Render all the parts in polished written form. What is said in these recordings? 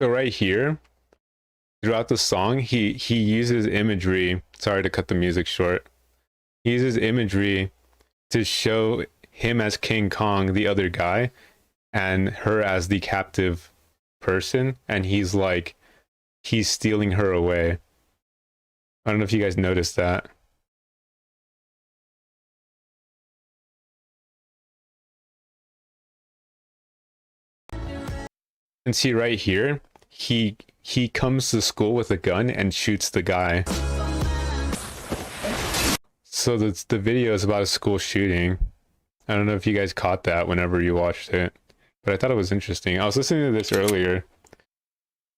So right here, throughout the song, he uses imagery. Sorry to cut the music short. He uses imagery to show him as King Kong, the other guy, and her as the captive person, and he's stealing her away. I don't know if you guys noticed that. And see right here, he comes to school with a gun and shoots the guy. So the video is about a school shooting. I don't know if you guys caught that whenever you watched it, but I thought it was interesting. I was listening to this earlier,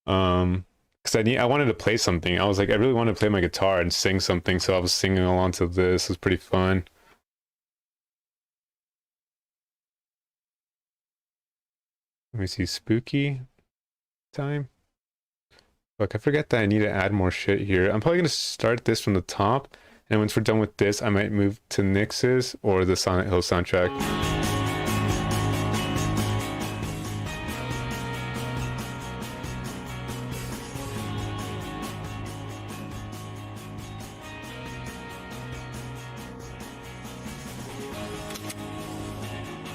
because I wanted to play something. I was like, I really want to play my guitar and sing something, so I was singing along to this. It was pretty fun. Let me see, spooky time. Look, I forget that I need to add more shit here. I'm probably gonna start this from the top, and once we're done with this, I might move to Nyx's or the Silent Hill soundtrack.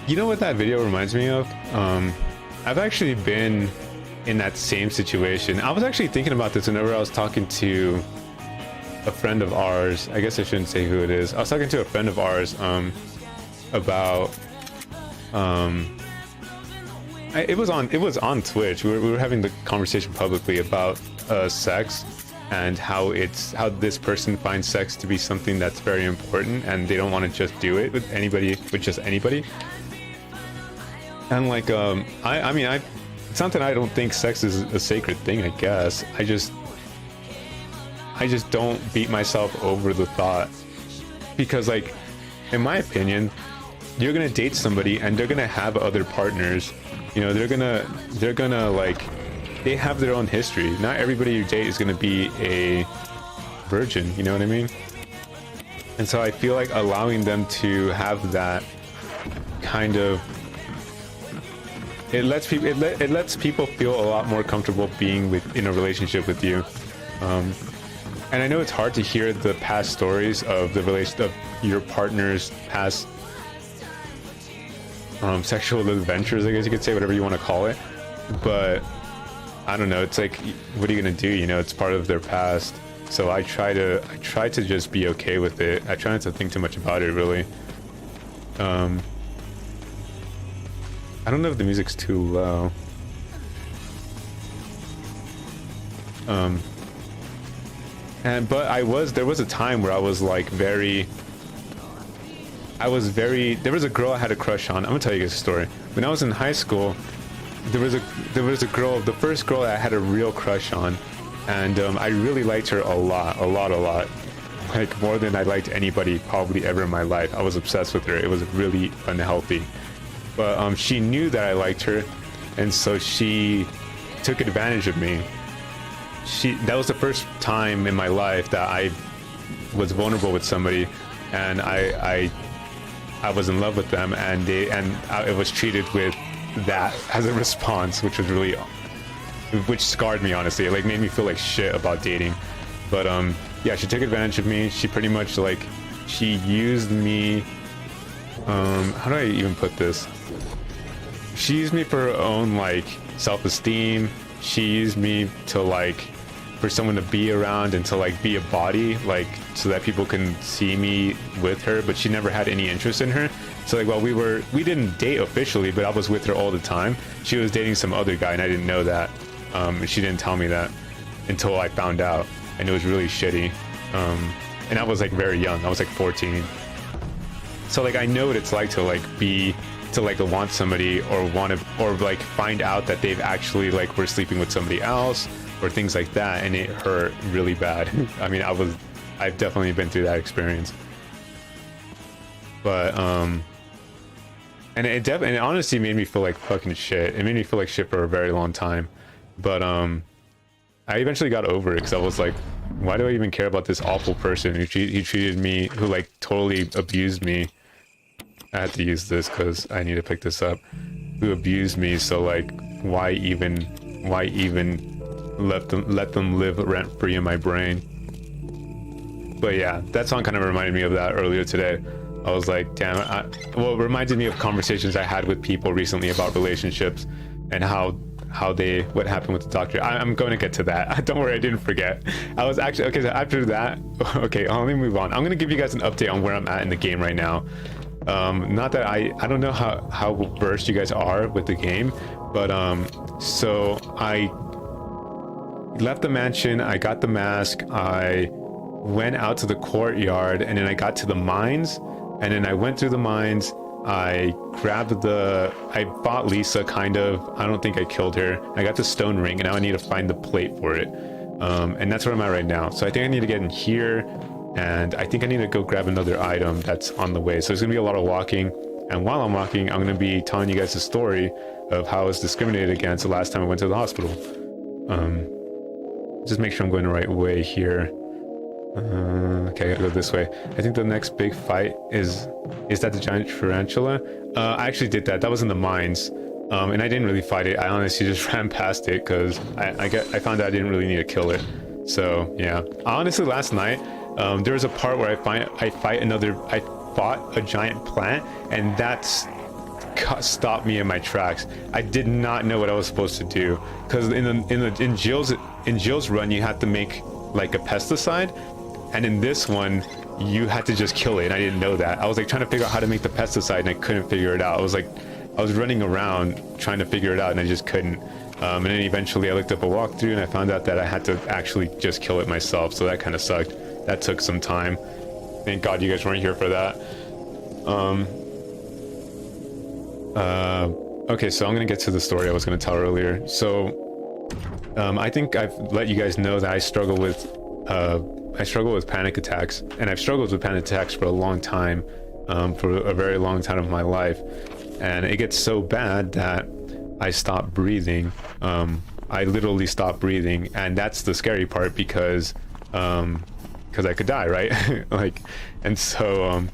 You know what that video reminds me of? I've actually been in that same situation. I was actually thinking about this whenever I was talking to a friend of ours. I guess I shouldn't say who it is. I was talking to a friend of ours about it was on Twitch. We were having the conversation publicly about sex and how this person finds sex to be something that's very important, and they don't want to just do it with just anybody. And like I mean it's not that I don't think sex is a sacred thing. I guess I just don't beat myself over the thought, because like in my opinion, you're gonna date somebody and they're gonna have other partners. You know, they're gonna like, they have their own history. Not everybody you date is gonna be a virgin, you know what I mean? And so I feel like allowing them to have that kind of, it lets people feel a lot more comfortable being in a relationship with you. And I know it's hard to hear the past stories of of your partner's past sexual adventures, I guess you could say, whatever you want to call it. But I don't know, it's like, what are you gonna do? You know, it's part of their past. So I try to just be okay with it. I try not to think too much about it, really. I don't know if the music's too low. But there was a time where I was like there was a girl I had a crush on. I'm gonna tell you guys a story. When I was in high school, there was a girl, the first girl I had a real crush on, and I really liked her a lot, like more than I liked anybody probably ever in my life. I was obsessed with her. It was really unhealthy. But she knew that I liked her, and so she took advantage of me. That was the first time in my life that I was vulnerable with somebody, and I was in love with them, and it was treated with that as a response, which scarred me, honestly. It like made me feel like shit about dating. But yeah, she took advantage of me. She pretty much like, she used me. How do I even put this? She used me for her own like self-esteem. She used me to like, for someone to be around and to like be a body, like so that people can see me with her, but she never had any interest in her. So like, while we didn't date officially, but I was with her all the time. She was dating some other guy and I didn't know that. And she didn't tell me that until I found out, and it was really shitty. And I was like very young. I was like 14. So like, I know what it's like to like want somebody, or like find out that they've actually like were sleeping with somebody else or things like that, and it hurt really bad. I mean, I've definitely been through that experience. But and it honestly made me feel like fucking shit. It made me feel like shit for a very long time. But I eventually got over it, because I was like, why do I even care about this awful person who treated me, who like totally abused me? I had to use this because I need to pick this up. Who abused me, so like, why even why even let them live rent free in my brain. But yeah, that song kind of reminded me of that earlier today. I was like, damn, well, it reminded me of conversations I had with people recently about relationships and what happened with the doctor. I'm going to get to that. Don't worry, I didn't forget. I was actually, okay, so after that, okay, let me move on. I'm going to give you guys an update on where I'm at in the game right now. Not that I don't know how versed you guys are with the game, but so I left the mansion, I got the mask, I went out to the courtyard, and then I got to the mines, and then I went through the mines. I bought Lisa, kind of. I don't think I killed her. I got the stone ring, and now I need to find the plate for it. And that's where I'm at right now. So I think I need to get in here, and I think I need to go grab another item that's on the way. So there's gonna be a lot of walking, and while I'm walking, I'm gonna be telling you guys the story of how I was discriminated against the last time I went to the hospital. Just make sure I'm going the right way here. Okay, I gotta go this way. I think the next big fight is that the giant tarantula? I actually did that. That was in the mines, and I didn't really fight it. I honestly just ran past it because I found out I didn't really need to kill it. So yeah, honestly, last night there was a part where I fought a giant plant, and that's stopped me in my tracks. I did not know what I was supposed to do because in Jill's run you have to make like a pesticide, and in this one you had to just kill it, and I didn't know that. I was like trying to figure out how to make the pesticide, and I couldn't figure it out. I was running around trying to figure it out, and I just couldn't. And then eventually I looked up a walkthrough, and I found out that I had to actually just kill it myself, so that kind of sucked. That took some time. Thank God you guys weren't here for that. Okay, so I'm gonna get to the story I was gonna tell earlier. So I think I've let you guys know that I struggle with panic attacks, and I've struggled with panic attacks for a long time, for a very long time of my life, and it gets so bad that I stop breathing. I literally stop breathing, and that's the scary part because I could die, right? Like, and so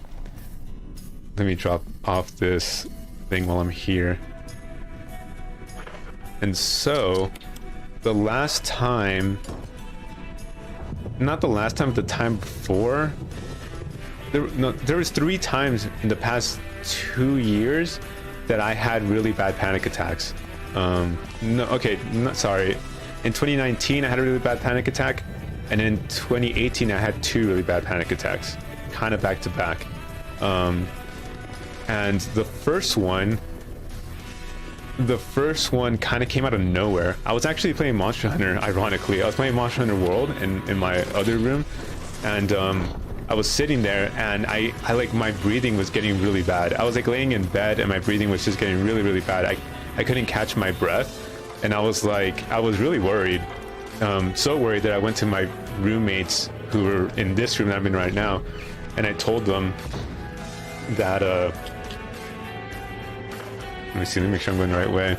let me drop off this thing while I'm here. And so the last time, not the last time, but the time before, there was 3 times in the past 2 years that I had really bad panic attacks. Sorry. In 2019, I had a really bad panic attack, and in 2018, I had 2 really bad panic attacks, kind of back to back. And the first one kind of came out of nowhere. I was actually playing Monster Hunter, ironically. I was playing Monster Hunter World in my other room, and I was sitting there, and I like, my breathing was getting really bad. I was like laying in bed, and my breathing was just getting really, really bad. I couldn't catch my breath, and I was really worried. So worried that I went to my roommates who were in this room that I'm in right now, and I told them that let me make sure I'm going the right way.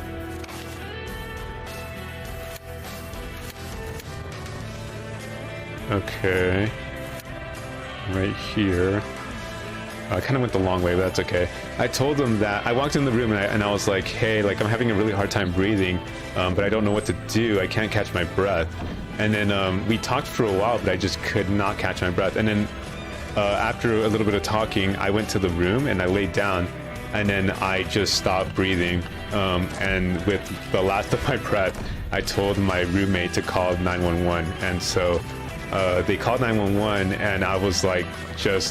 Okay, right here. I kind of went the long way, but that's okay. I told them that I walked in the room, and I was like, hey, like, I'm having a really hard time breathing, but I don't know what to do. I can't catch my breath. And then we talked for a while, but I just could not catch my breath. And then after a little bit of talking, I went to the room and I laid down, and then I just stopped breathing. And with the last of my breath, I told my roommate to call 911. And so they called 911, and I was like,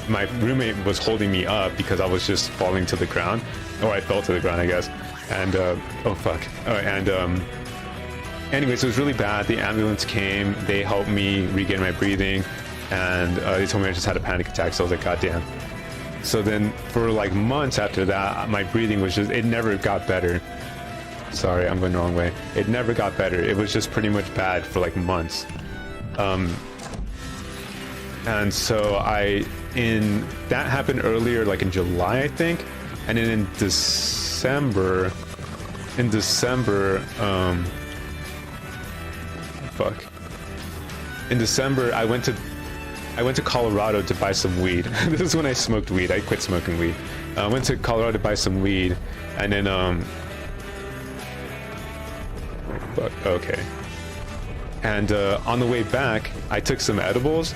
my roommate was holding me up because I was just falling to the ground, or I fell to the ground, I guess. And oh fuck. Anyways, it was really bad. The ambulance came, they helped me regain my breathing, and they told me I just had a panic attack. So I was like, god damn. So then for like months after that, my breathing was it never got better. Sorry, I'm going the wrong way. It never got better. It was just pretty much bad for like months. And so that happened earlier, like in July, I think. And then in December, I went to Colorado to buy some weed. This is when I smoked weed. I quit smoking weed. I went to Colorado to buy some weed, and then fuck? Okay. And on the way back, I took some edibles,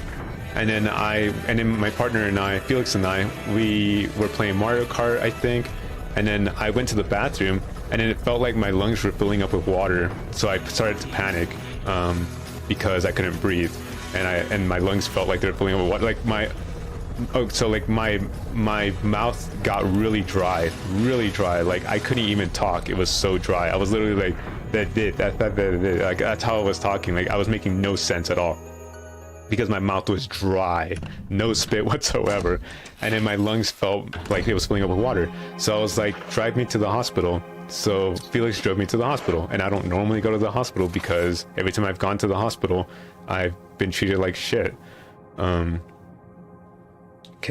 and then my partner and I, Felix and I, we were playing Mario Kart, I think, and then I went to the bathroom, and then it felt like my lungs were filling up with water, so I started to panic because I couldn't breathe, and my lungs felt like they were filling up with water, like my mouth got really dry, like I couldn't even talk. It was so dry. I was literally like like that's how I was talking. Like I was making no sense at all because my mouth was dry, no spit whatsoever, and then my lungs felt like it was filling up with water. So I was like, drive me to the hospital. So Felix drove me to the hospital, and I don't normally go to the hospital because every time I've gone to the hospital I've been treated like shit. Okay,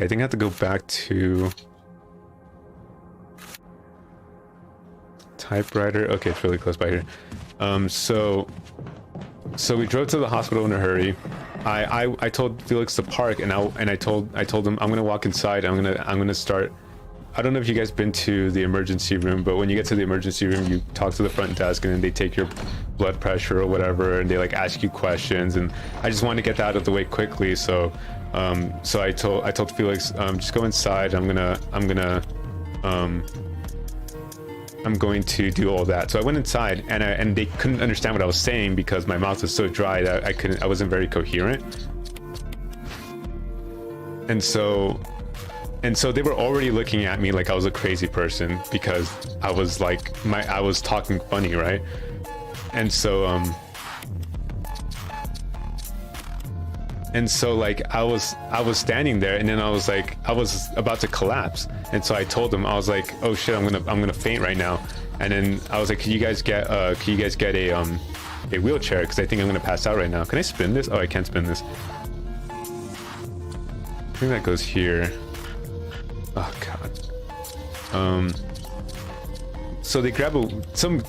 I think I have to go back to typewriter. Okay, it's really close by here. So we drove to the hospital in a hurry. I told Felix to park, and I told him I'm gonna walk inside. I'm gonna start. I don't know if you guys been to the emergency room, but when you get to the emergency room, you talk to the front desk, and then they take your blood pressure or whatever, and they like ask you questions. And I just wanted to get that out of the way quickly, so I told Felix, just go inside. I'm going to do all that. So I went inside, and they couldn't understand what I was saying because my mouth was so dry that I wasn't very coherent. And so they were already looking at me like I was a crazy person because I was talking funny, right? And so like I was standing there, and then I was about to collapse, and so I told them, I was like, oh shit, I'm gonna faint right now. And then I was like, can you guys get a wheelchair, because I think I'm gonna pass out right now. Can I spin this? Oh, I can't spin this. I think that goes here. Oh god. So they grab some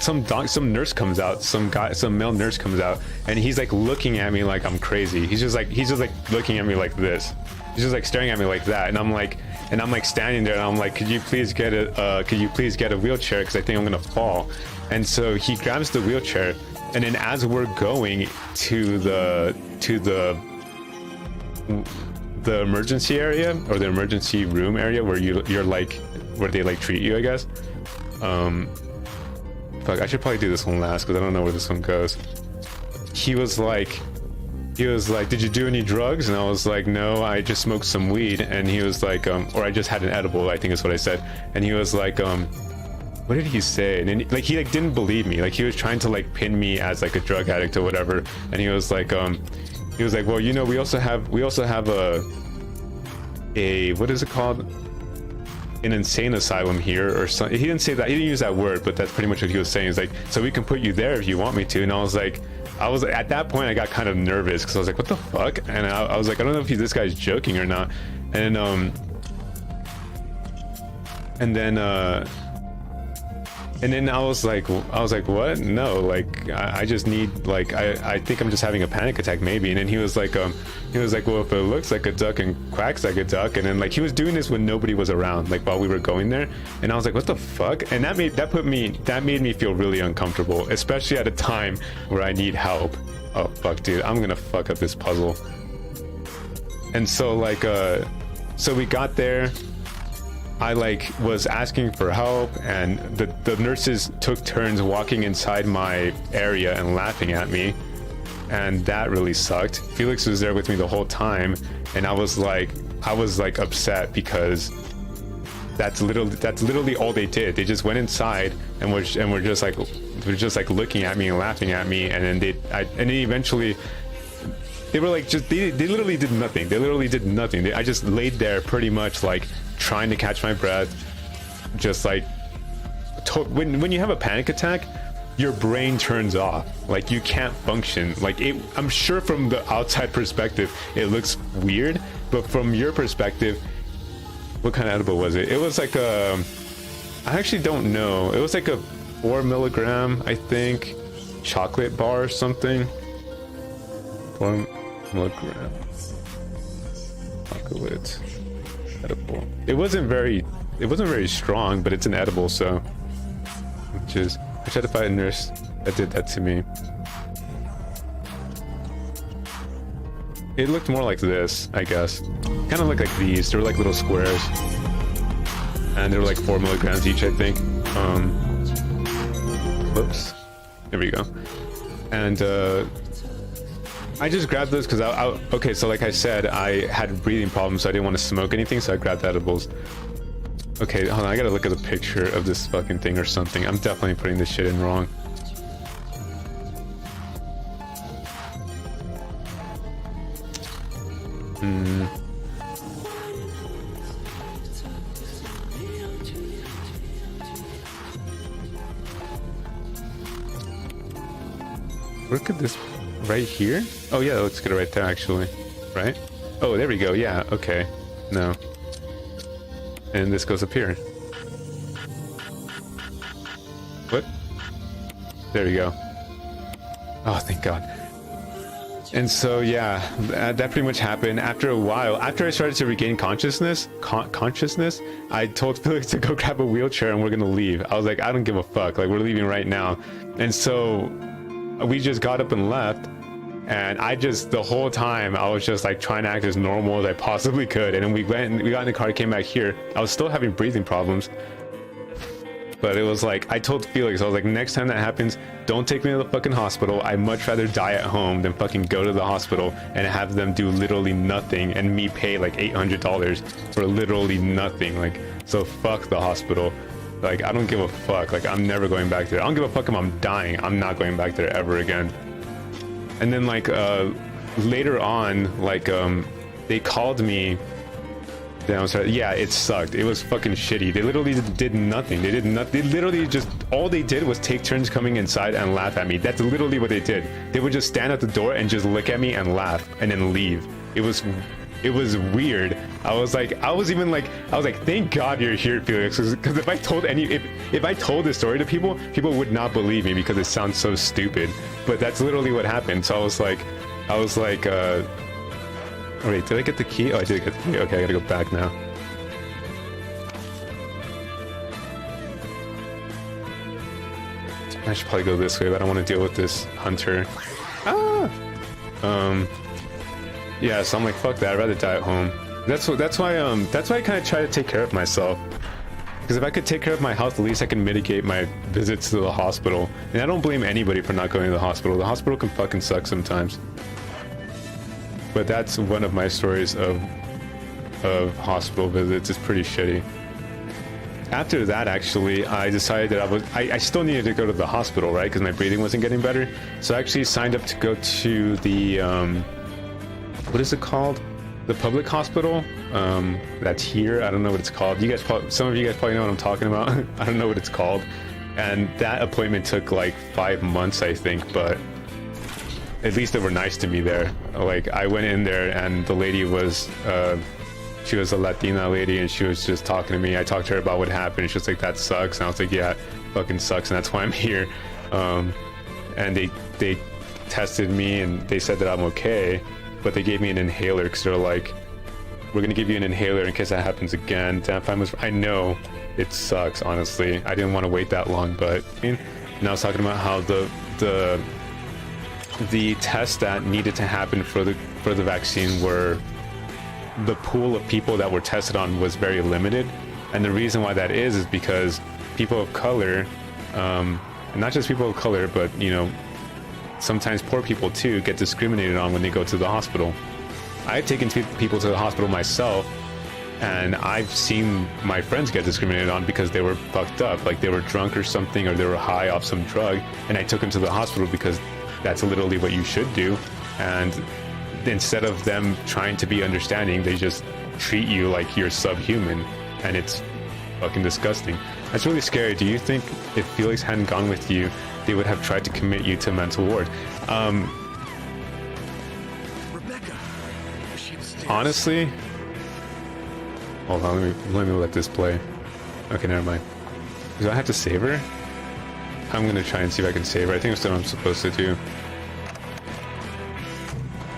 nurse comes out, some male nurse comes out, and he's like looking at me like I'm crazy. He's just like looking at me like this. He's just like staring at me like that, and I'm like standing there, and I'm like, could you please get a wheelchair, because I think I'm gonna fall. And so he grabs the wheelchair, and then as we're going to the emergency area, or the emergency room area where where they like treat you, I guess. Fuck, I should probably do this one last because I don't know where this one goes. He was like, did you do any drugs? And I was like, no, I just smoked some weed. And he was like, or I just had an edible, I think is what I said. And he was like, what did he say? And then, like, he like didn't believe me. Like, he was trying to like pin me as like a drug addict or whatever. And he was like, well, you know, we also have a what is it called? An insane asylum here, or something. He didn't say that, he didn't use that word, but that's pretty much what he was saying. He's like, so we can put you there if you want me to. And I was at that point I got kind of nervous because I was like, what the fuck? And I was like, I don't know if this guy's joking or not. And then I was like, what? No, like I just need, like, I think I'm just having a panic attack maybe. And then he was like, well, if it looks like a duck and quacks like a duck. And then like he was doing this when nobody was around, like while we were going there. And I was like, what the fuck? And that made me feel really uncomfortable, especially at a time where I need help. Oh fuck, dude, I'm gonna fuck up this puzzle. And so like, so we got there. I like was asking for help, and the nurses took turns walking inside my area and laughing at me, and that really sucked. Felix was there with me the whole time, and I was like upset because that's literally all they did. They just went inside and were just like looking at me and laughing at me, and then then eventually they were like, they literally did nothing. I just laid there pretty much like trying to catch my breath, just like when you have a panic attack, your brain turns off, like you can't function. Like I'm sure from the outside perspective it looks weird, but from your perspective, what kind of edible was it? It was like I actually don't know. It was like a 4 milligram, I think, chocolate bar or something. 4 milligram chocolate edible. It wasn't very strong, but it's an edible, so I tried to find a nurse. that did that to me. It looked more like this, I guess. Kind of looked like these. They were like little squares. And they were like 4 milligrams each, I think. Whoops. There we go. And I just grabbed those because okay, so like I said, I had breathing problems, so I didn't want to smoke anything, so I grabbed edibles. Okay, hold on, I gotta look at a picture of this fucking thing or something. I'm definitely putting this shit in wrong. Where could this... right here? Oh yeah, let's get it right there actually. Right? Oh, there we go. Yeah, okay. No. And this goes up here. What? There we go. Oh, thank God. And so, yeah, that pretty much happened. After a while, after I started to regain consciousness, I told Felix to go grab a wheelchair and we're gonna leave. I was like, I don't give a fuck. Like, we're leaving right now. And so we just got up and left. And I just, the whole time, I was just like trying to act as normal as I possibly could. And then we got in the car, came back here. I was still having breathing problems. But it was like, I told Felix, I was like, next time that happens, don't take me to the fucking hospital. I'd much rather die at home than fucking go to the hospital and have them do literally nothing and me pay like $800 for literally nothing. Like, so fuck the hospital. Like, I don't give a fuck. Like, I'm never going back there. I don't give a fuck if I'm dying. I'm not going back there ever again. And then like later on, like they called me. Then I was like, yeah, it sucked. It was fucking shitty. They literally did nothing. They did nothing. They literally just, all they did was take turns coming inside and laugh at me. That's literally what they did. They would just stand at the door and just look at me and laugh and then leave. It was weird. I was like, thank God you're here, Felix, because if I told if I told this story to people would not believe me because it sounds so stupid. But that's literally what happened. So I was like, wait, did I get the key? Oh, I did get the key. Okay, I gotta go back now. I should probably go this way, but I don't want to deal with this hunter. Ah! Yeah, so I'm like, fuck that, I'd rather die at home. That's why I kind of try to take care of myself. Because if I could take care of my health, at least I can mitigate my visits to the hospital. And I don't blame anybody for not going to the hospital. The hospital can fucking suck sometimes. But that's one of my stories of hospital visits. It's pretty shitty. After that, actually, I decided that I still needed to go to the hospital, right? Because my breathing wasn't getting better. So I actually signed up to go to the, what is it called? The public hospital. That's here. I don't know what it's called. You guys, some of you guys probably know what I'm talking about. I don't know what it's called. And that appointment took like 5 months, I think, but at least they were nice to me there. Like, I went in there and the lady was, she was a Latina lady and she was just talking to me. I talked to her about what happened. She was like, that sucks. And I was like, yeah, it fucking sucks. And that's why I'm here. And they tested me and they said that I'm okay, but they gave me an inhaler because they're like, we're going to give you an inhaler in case that happens again. I know it sucks, honestly. I didn't want to wait that long, but and I was talking about how the tests that needed to happen for the vaccine were, the pool of people that were tested on was very limited. And the reason why that is because people of color, and not just people of color, but you know, sometimes poor people too get discriminated on when they go to the hospital. I've taken people to the hospital myself, and I've seen my friends get discriminated on because they were fucked up, like they were drunk or something, or they were high off some drug, and I took them to the hospital because that's literally what you should do. And instead of them trying to be understanding, they just treat you like you're subhuman, and it's fucking disgusting. That's really scary. Do you think if Felix hadn't gone with you, they would have tried to commit you to mental ward? Honestly, hold on, let me let this play. Okay, never mind. Do I have to save her? I'm gonna try and see if I can save her. I think that's what I'm supposed to do.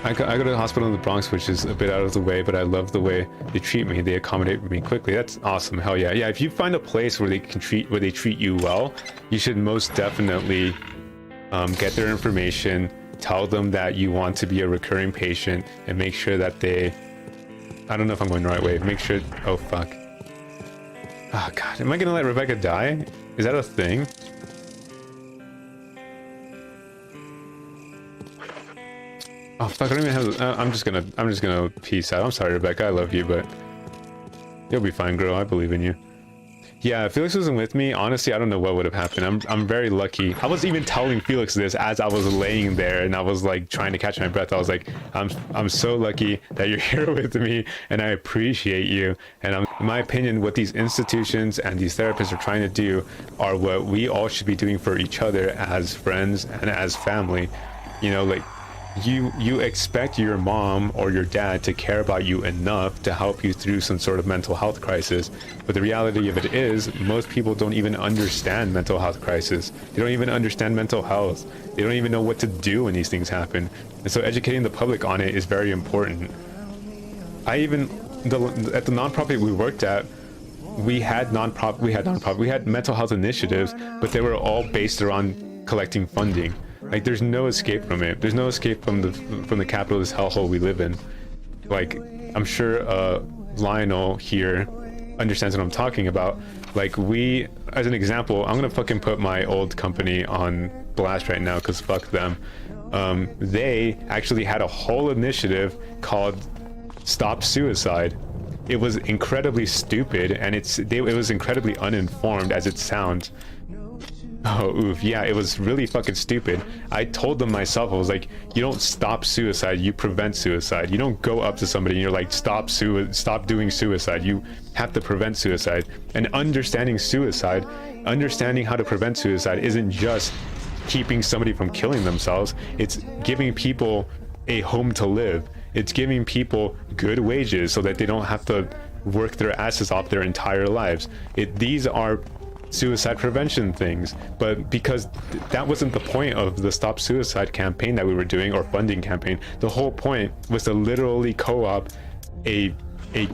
I go to the hospital in the Bronx, which is a bit out of the way, but I love the way they treat me. They accommodate me quickly. That's awesome. Hell yeah. Yeah, if you find a place where they treat you well, you should most definitely get their information, tell them that you want to be a recurring patient, and make sure that they, I don't know if I'm going the right way, make sure, oh fuck. Oh god, am I gonna let Rebecca die? Is that a thing? Oh fuck, I don't even have, I'm just gonna peace out. I'm sorry, Rebecca, I love you, but you'll be fine, girl, I believe in you. Yeah, if Felix wasn't with me, honestly, I don't know what would have happened. I'm very lucky. I was even telling Felix this as I was laying there, and I was like trying to catch my breath. I was like, I'm so lucky that you're here with me, and I appreciate you. And in my opinion, what these institutions and these therapists are trying to do are what we all should be doing for each other as friends and as family. You know, like, you expect your mom or your dad to care about you enough to help you through some sort of mental health crisis, but the reality of it is most people don't even understand mental health crisis. They don't even understand mental health. They don't even know what to do when these things happen, and so educating the public on it is very important. At the nonprofit we worked at, we had mental health initiatives, but they were all based around collecting funding. Like, there's no escape from it. There's no escape from the capitalist hellhole we live in. Like, I'm sure Lionel here understands what I'm talking about. Like, we, as an example, I'm gonna fucking put my old company on blast right now because fuck them. They actually had a whole initiative called Stop Suicide. It was incredibly stupid, and it was incredibly uninformed as it sounds. Oh, oof, yeah, it was really fucking stupid. I told them myself, I was like, you don't stop suicide, you prevent suicide. You don't go up to somebody and you're like, stop doing suicide. You have to prevent suicide. And understanding suicide, understanding how to prevent suicide isn't just keeping somebody from killing themselves. It's giving people a home to live. It's giving people good wages so that they don't have to work their asses off their entire lives. These are suicide prevention things, but because that wasn't the point of the Stop Suicide campaign that we were doing, or funding campaign. The whole point was to literally co-op a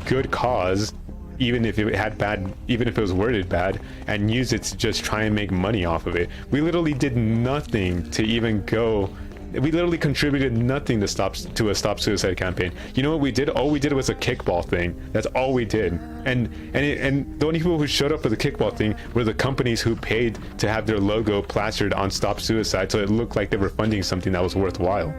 good cause, even if it was worded bad, and use it to just try and make money off of it. We literally did nothing to even go. We literally contributed nothing to a Stop Suicide campaign. You know what we did? All we did was a kickball thing. That's all we did. And the only people who showed up for the kickball thing were the companies who paid to have their logo plastered on Stop Suicide, so it looked like they were funding something that was worthwhile.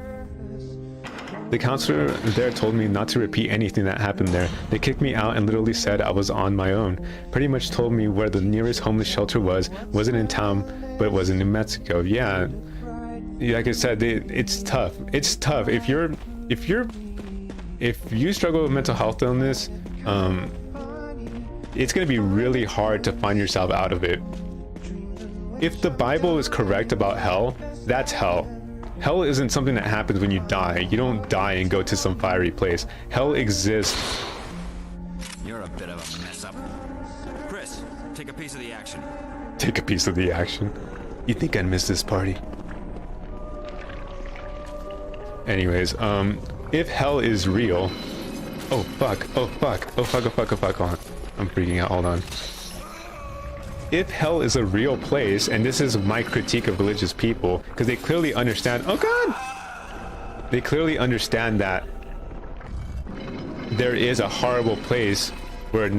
The counselor there told me not to repeat anything that happened there. They kicked me out and literally said I was on my own. Pretty much told me where the nearest homeless shelter wasn't in town, but it was in New Mexico. Yeah. Like I said, it's tough. It's tough if you struggle with mental health illness. It's going to be really hard to find yourself out of it. If the Bible is correct about hell, that's hell. Hell isn't something that happens when you die. You don't die and go to some fiery place. Hell exists. You're a bit of a mess up. Chris, take a piece of the action. Take a piece of the action. You think I'd miss this party? Anyways, if hell is real, oh fuck, hold on. I'm freaking out, hold on. If hell is a real place, and this is my critique of religious people, because they clearly understand, oh god! They clearly understand that there is a horrible place where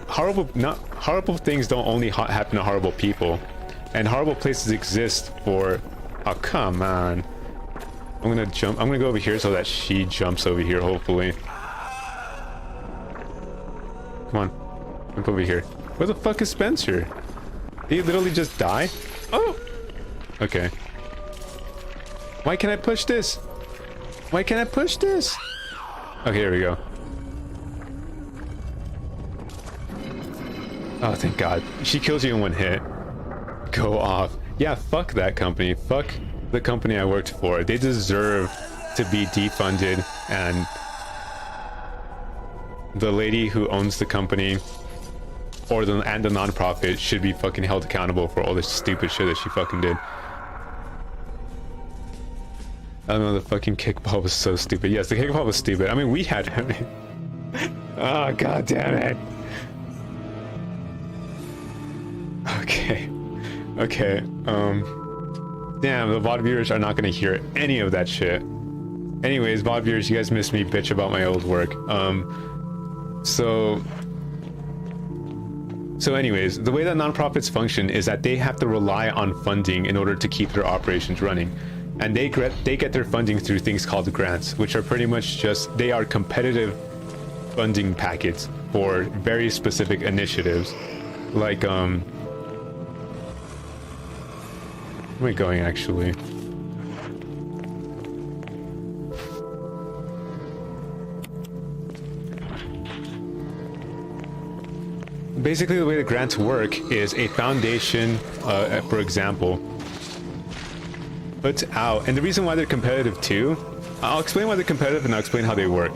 horrible things don't only happen to horrible people, and horrible places exist for, oh come on. I'm gonna go over here so that she jumps over here, hopefully. Come on, jump over here. Where the fuck is Spencer? Did he literally just die? Oh! Okay. Why can't I push this? Why can't I push this? Okay, here we go. Oh, thank God. She kills you in one hit. Go off. Yeah, fuck that company. Fuck the company I worked for. They deserve to be defunded, and the lady who owns the company and the nonprofit should be fucking held accountable for all this stupid shit that she fucking did. I don't know, the fucking kickball was so stupid. Yes, the kickball was stupid. I mean, we had oh god damn it. Okay. Damn, the VOD viewers are not gonna hear any of that shit. Anyways, VOD viewers, you guys missed me bitch about my old work. So anyways, the way that nonprofits function is that they have to rely on funding in order to keep their operations running. And they get their funding through things called grants, which are pretty much just, they are competitive funding packets for very specific initiatives. Like, where am I going actually? Basically, the way the grants work is a foundation, for example, puts out, and the reason why they're competitive too, I'll explain why they're competitive and I'll explain how they work.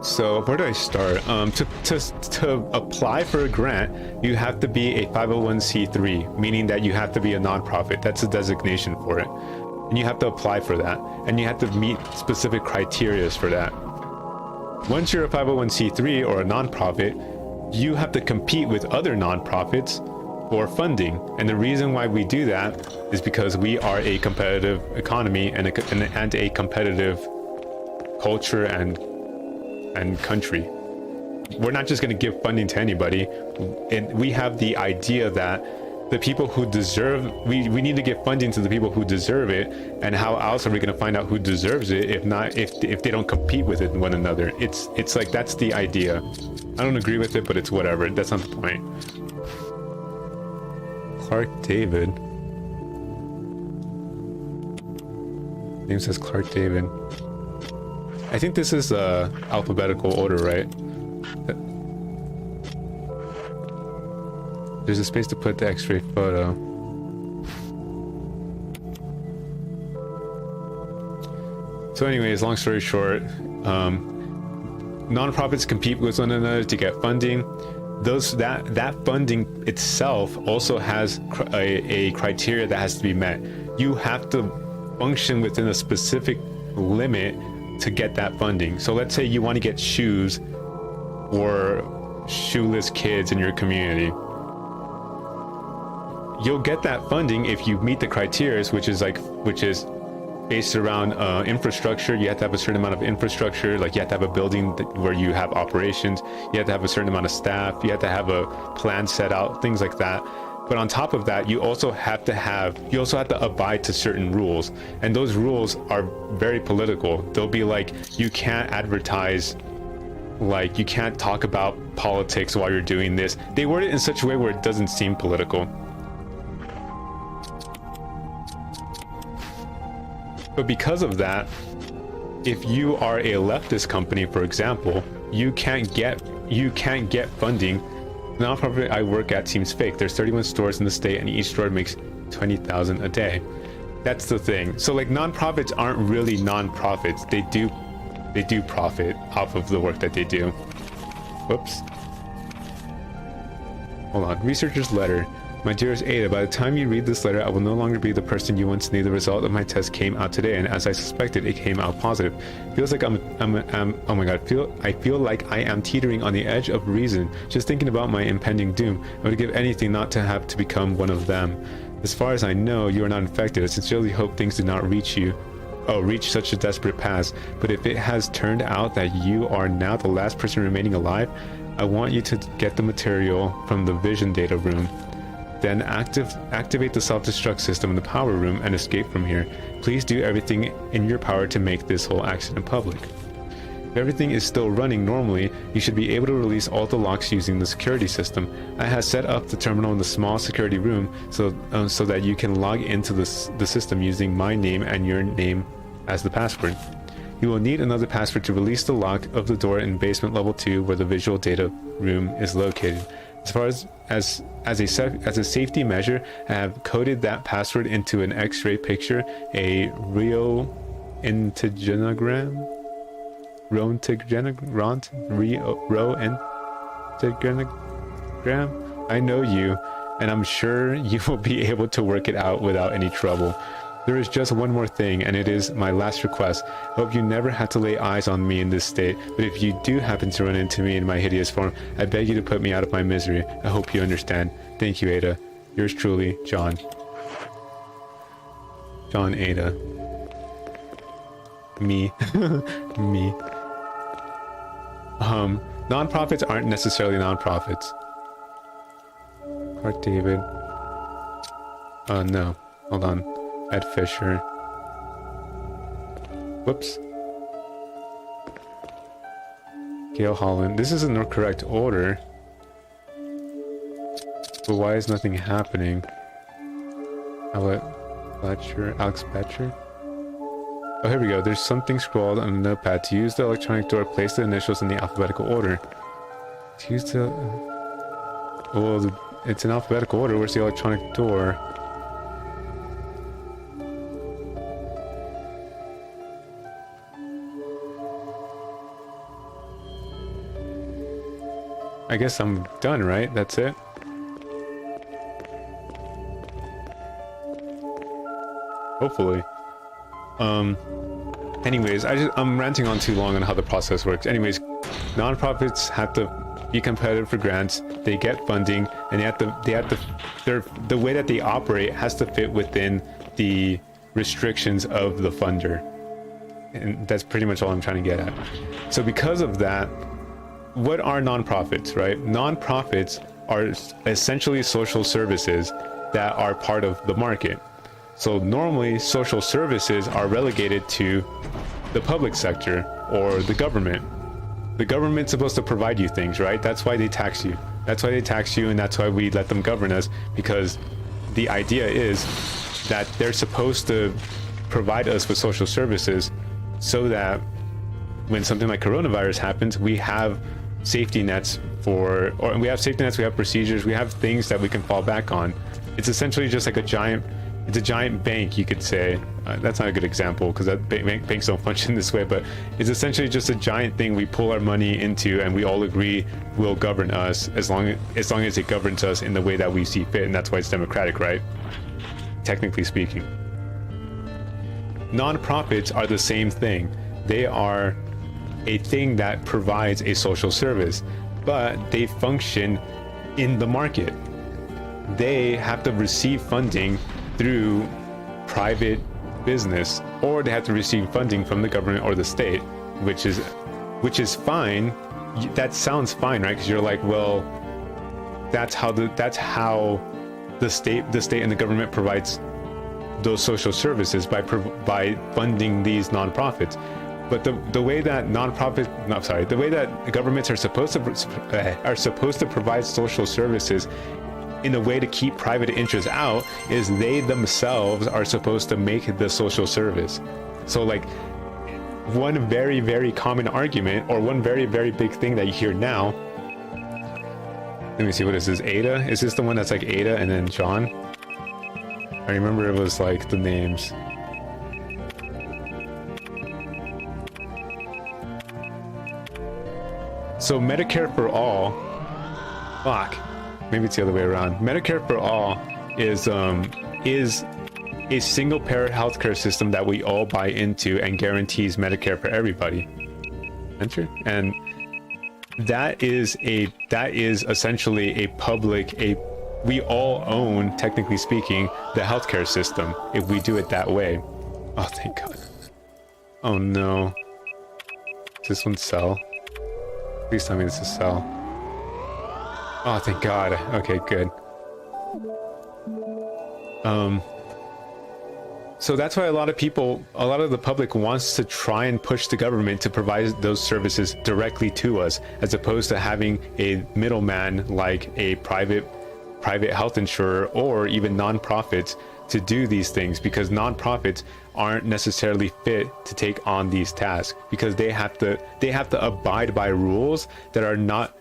So where do I start? To apply for a grant, you have to be a 501c3, meaning that you have to be a nonprofit. That's a designation for it. And you have to apply for that. And you have to meet specific criteria for that. Once you're a 501c3 or a nonprofit, you have to compete with other nonprofits for funding. And the reason why we do that is because we are a competitive economy and a competitive culture and country. We're not just going to give funding to anybody. And we have the idea that the people who deserve, we need to give funding to the people who deserve it. And how else are we going to find out who deserves it if not, if they don't compete with it one another? It's like, that's the idea. I don't agree with it, but it's whatever. That's not the point. Clark David. Name says Clark David. I think this is alphabetical order, right? There's a space to put the x-ray photo. So anyways, long story short, nonprofits compete with one another to get funding. That funding itself also has a criteria that has to be met. You have to function within a specific limit to get that funding. So let's say you want to get shoes for shoeless kids in your community. You'll get that funding if you meet the criteria, which is based around infrastructure. You have to have a certain amount of infrastructure, like you have to have a building where you have operations, you have to have a certain amount of staff, you have to have a plan set out, things like that. But on top of that, you also have to abide to certain rules, and those rules are very political. They'll be like, you can't advertise, like you can't talk about politics while you're doing this. They word it in such a way where it doesn't seem political. But because of that, if you are a leftist company, for example, you can't get funding. The nonprofit I work at seems fake. There's 31 stores in the state, and each store makes $20,000 a day. That's the thing. So like, nonprofits aren't really nonprofits. They do profit off of the work that they do. Whoops. Hold on. Researcher's letter. My dearest Ada, by the time you read this letter, I will no longer be the person you once knew. The result of my test came out today, and as I suspected, it came out positive. Feels like oh my god, I feel like I am teetering on the edge of reason, just thinking about my impending doom. I would give anything not to have to become one of them. As far as I know, you are not infected. I sincerely hope things do not reach such a desperate pass. But if it has turned out that you are now the last person remaining alive, I want you to get the material from the vision data room. Then activate the self-destruct system in the power room and escape from here. Please do everything in your power to make this whole accident public. If everything is still running normally, you should be able to release all the locks using the security system. I have set up the terminal in the small security room so that you can log into the system using my name and your name as the password. You will need another password to release the lock of the door in basement level 2 where the visual data room is located. As far as a safety measure, I have coded that password into an X-ray picture, a Rio integranogram. I know you, and I'm sure you will be able to work it out without any trouble. There is just one more thing, and it is my last request. I hope you never have to lay eyes on me in this state, but if you do happen to run into me in my hideous form, I beg you to put me out of my misery. I hope you understand. Thank you, Ada. Yours truly, John. John Ada. Me. Me. Non-profits aren't necessarily non-profits. Clark David. No. Hold on. Ed Fisher. Whoops. Gail Holland. This is in the correct order. But why is nothing happening? Alex Betcher? Oh, here we go. There's something scrawled on a notepad. To use the electronic door, place the initials in the alphabetical order. To use the... Well, it's in alphabetical order. Where's the electronic door? I guess I'm done, right? That's it? Hopefully. Anyways, I'm ranting on too long on how the process works. Anyways, nonprofits have to be competitive for grants. They get funding, and the way that they operate has to fit within the restrictions of the funder. And that's pretty much all I'm trying to get at. So because of that, what are nonprofits, right? Nonprofits are essentially social services that are part of the market. So normally social services are relegated to the public sector or the government. The government's supposed to provide you things, right? That's why they tax you. That's why they tax you, and that's why we let them govern us, because the idea is that they're supposed to provide us with social services so that when something like coronavirus happens, we have safety nets we have procedures, we have things that we can fall back on. It's essentially just like a giant bank, you could say. That's not a good example because banks don't function this way, but it's essentially just a giant thing we pull our money into, and we all agree will govern us as long as it governs us in the way that we see fit, and that's why it's democratic, right? Technically speaking. Nonprofits are the same thing. They are a thing that provides a social service, but they function in the market. They have to receive funding through private business, or they have to receive funding from the government or the state, which is fine. That sounds fine, right? Because you're like, well, that's how the state and the government provides those social services by funding these nonprofits. But the way that the way that governments are supposed to provide social services in a way to keep private interests out is they themselves are supposed to make the social service. So like one very, very common argument, or one very, very big thing that you hear now. Let me see, what is this? Ada? Is this the one that's like Ada and then John? I remember it was like the names. So Medicare for All, maybe it's the other way around. Medicare for All is a single payer healthcare system that we all buy into and guarantees Medicare for everybody. Enter. And that is essentially we all own, technically speaking, the healthcare system if we do it that way. Oh, thank God. Oh no. Does this one sell? Please tell me this is sell. Oh, thank God. Okay, good. So that's why a lot of the public wants to try and push the government to provide those services directly to us, as opposed to having a middleman like a private health insurer or even nonprofits to do these things, because nonprofits aren't necessarily fit to take on these tasks, because they have to abide by rules that are not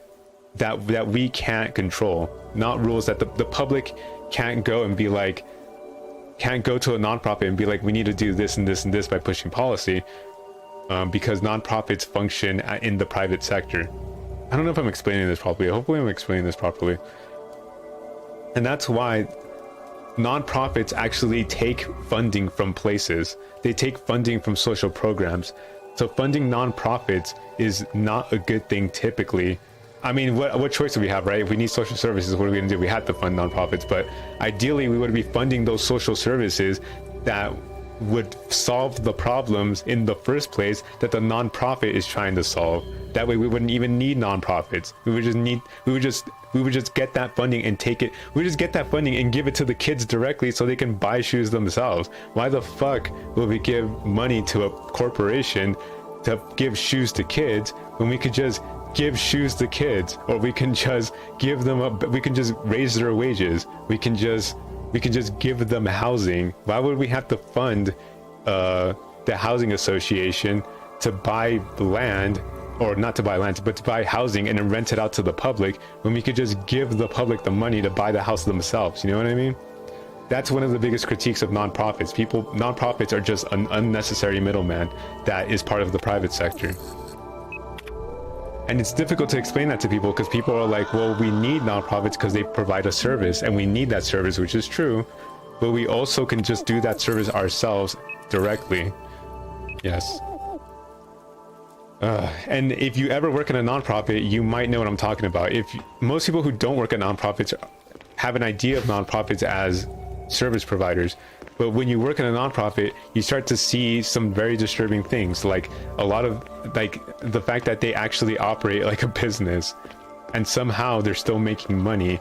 that we can't control, not rules that the public can't go and be like, can't go to a nonprofit and be like, we need to do this and this and this by pushing policy, because nonprofits function in the private sector. I don't know if I'm explaining this properly. Hopefully I'm explaining this properly. And that's why nonprofits actually take funding from places. They take funding from social programs. So funding nonprofits is not a good thing typically. I mean, what choice do we have, right? If we need social services, what are we going to do? We have to fund nonprofits, but ideally we would be funding those social services that would solve the problems in the first place that the nonprofit is trying to solve. That way we wouldn't even need nonprofits. We would just get that funding and take it. We would just get that funding and give it to the kids directly so they can buy shoes themselves. Why the fuck will we give money to a corporation to give shoes to kids when we could just give shoes to kids, or we can just give them we can just raise their wages. We can just give them housing. Why would we have to fund the housing association to buy land, or not to buy land, but to buy housing and then rent it out to the public when we could just give the public the money to buy the house themselves? You know what I mean? That's one of the biggest critiques of nonprofits. Nonprofits are just an unnecessary middleman that is part of the private sector. And it's difficult to explain that to people because people are like, well, we need nonprofits because they provide a service and we need that service, which is true. But we also can just do that service ourselves directly. Yes. And if you ever work in a nonprofit, you might know what I'm talking about. Most people who don't work at nonprofits have an idea of nonprofits as service providers, but when you work in a nonprofit, you start to see some very disturbing things, like a lot of the fact that they actually operate like a business and somehow they're still making money.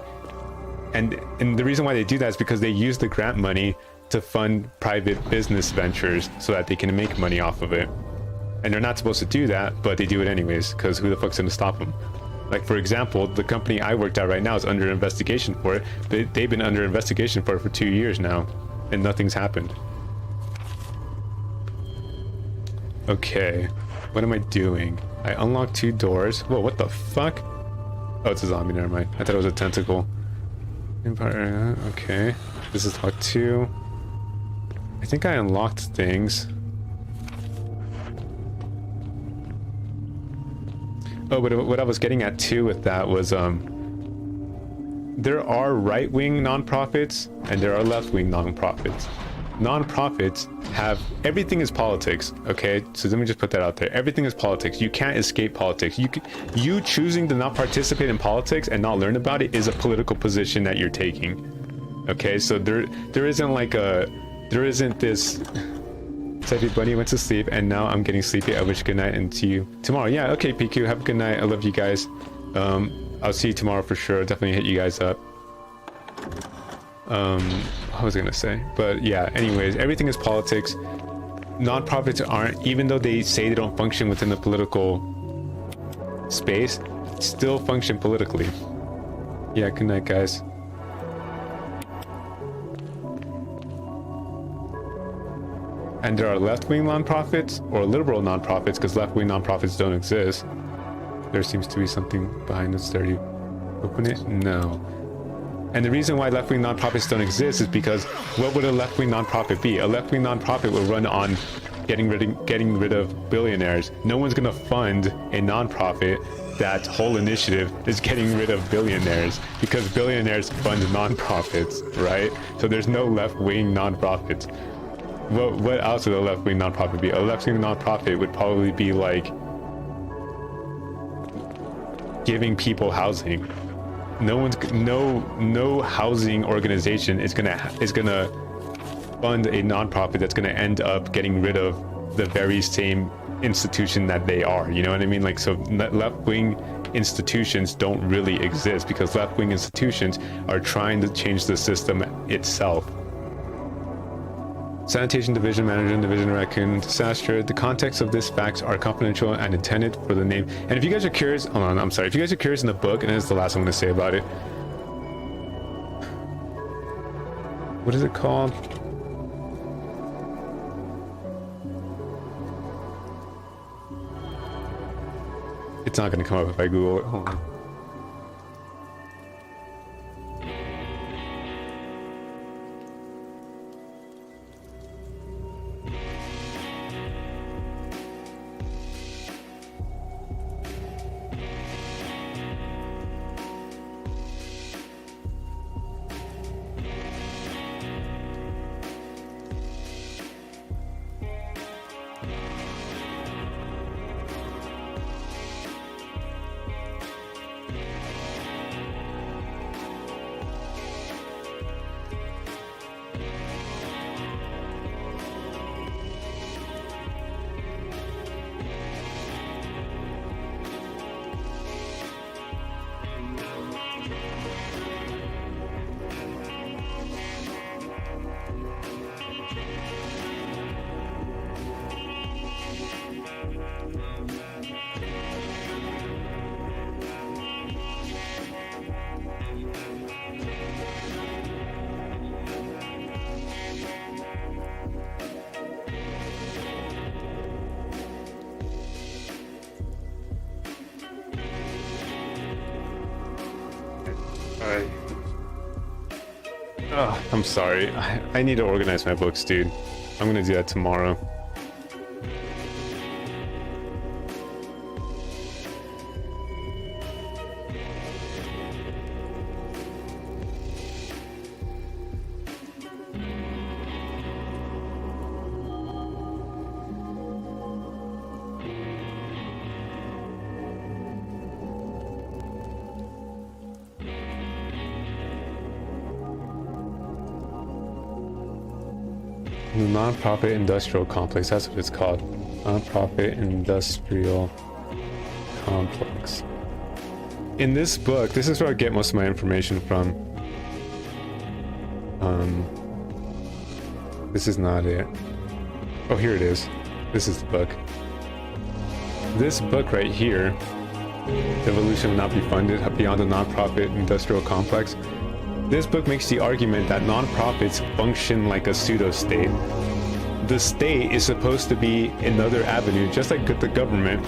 And the reason why they do that is because they use the grant money to fund private business ventures so that they can make money off of it. And they're not supposed to do that, but they do it anyways, because who the fuck's gonna stop them? Like, for example, the company I worked at right now is under investigation for it. They've been under investigation for 2 years now, and nothing's happened. Okay, what am I doing? I unlocked 2 doors. Whoa, what the fuck? Oh, it's a zombie, never mind. I thought it was a tentacle. Empire, okay. This is lock 2. I think I unlocked things. Oh, but what I was getting at too with that was there are right-wing nonprofits and there are left-wing nonprofits. Nonprofits have everything is politics, okay? So let me just put that out there. Everything is politics. You can't escape politics. You choosing to not participate in politics and not learn about it is a political position that you're taking. Okay, so there isn't this Said Bunny went to sleep and now I'm getting sleepy. I wish good night and see you tomorrow. Yeah, okay, PQ, have a good night. I love you guys. I'll see you tomorrow for sure. Definitely hit you guys up. What was I gonna say? But yeah, anyways, everything is politics. Nonprofits aren't, even though they say they don't function within the political space, still function politically. Yeah, good night, guys. And there are left-wing nonprofits or liberal nonprofits, because left-wing nonprofits don't exist. There seems to be something behind this. There, you open it? No. And the reason why left-wing nonprofits don't exist is because what would a left-wing nonprofit be? A left-wing nonprofit would run on getting rid of billionaires. No one's gonna fund a nonprofit that whole initiative is getting rid of billionaires, because billionaires fund nonprofits, right? So there's no left-wing nonprofits. What else would a left-wing nonprofit be? A left-wing nonprofit would probably be like giving people housing. No housing organization is gonna fund a nonprofit that's gonna end up getting rid of the very same institution that they are. You know what I mean? Like, so left-wing institutions don't really exist because left-wing institutions are trying to change the system itself. Sanitation Division Manager, Division Raccoon, Disaster. The context of this facts are confidential and intended for the name. And if you guys are curious, hold on, I'm sorry. If you guys are curious in the book, and this is the last I'm going to say about it. What is it called? It's not going to come up if I Google it. Hold on. Alright. I'm sorry. I need to organize my books, dude. I'm gonna do that tomorrow. The non-profit industrial complex, that's what it's called. Non-profit industrial complex. In this book, this is where I get most of my information from. This is not it. Oh, here it is. This is the book. This book right here, The Evolution Will Not Be Funded Beyond the Non-Profit Industrial Complex. This book makes the argument that non-profits function like a pseudo-state. The state is supposed to be another avenue, just like the government.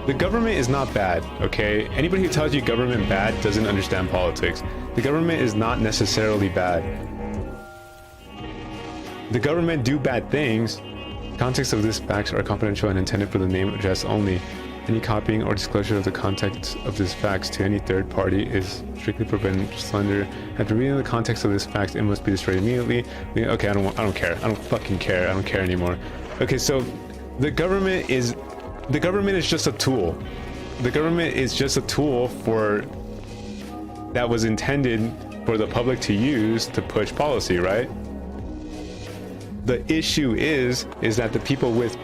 The government is not bad, okay? Anybody who tells you government bad doesn't understand politics. The government is not necessarily bad. The government do bad things. Context of these facts are confidential and intended for the name address only. Any copying or disclosure of the context of these facts to any third party is strictly forbidden. Slender. After reading the context of this fact, it must be destroyed immediately. Okay, I don't care. I don't fucking care. I don't care anymore. Okay, so the government is just a tool. The government is just a tool that was intended for the public to use to push policy, right? The issue is that the people with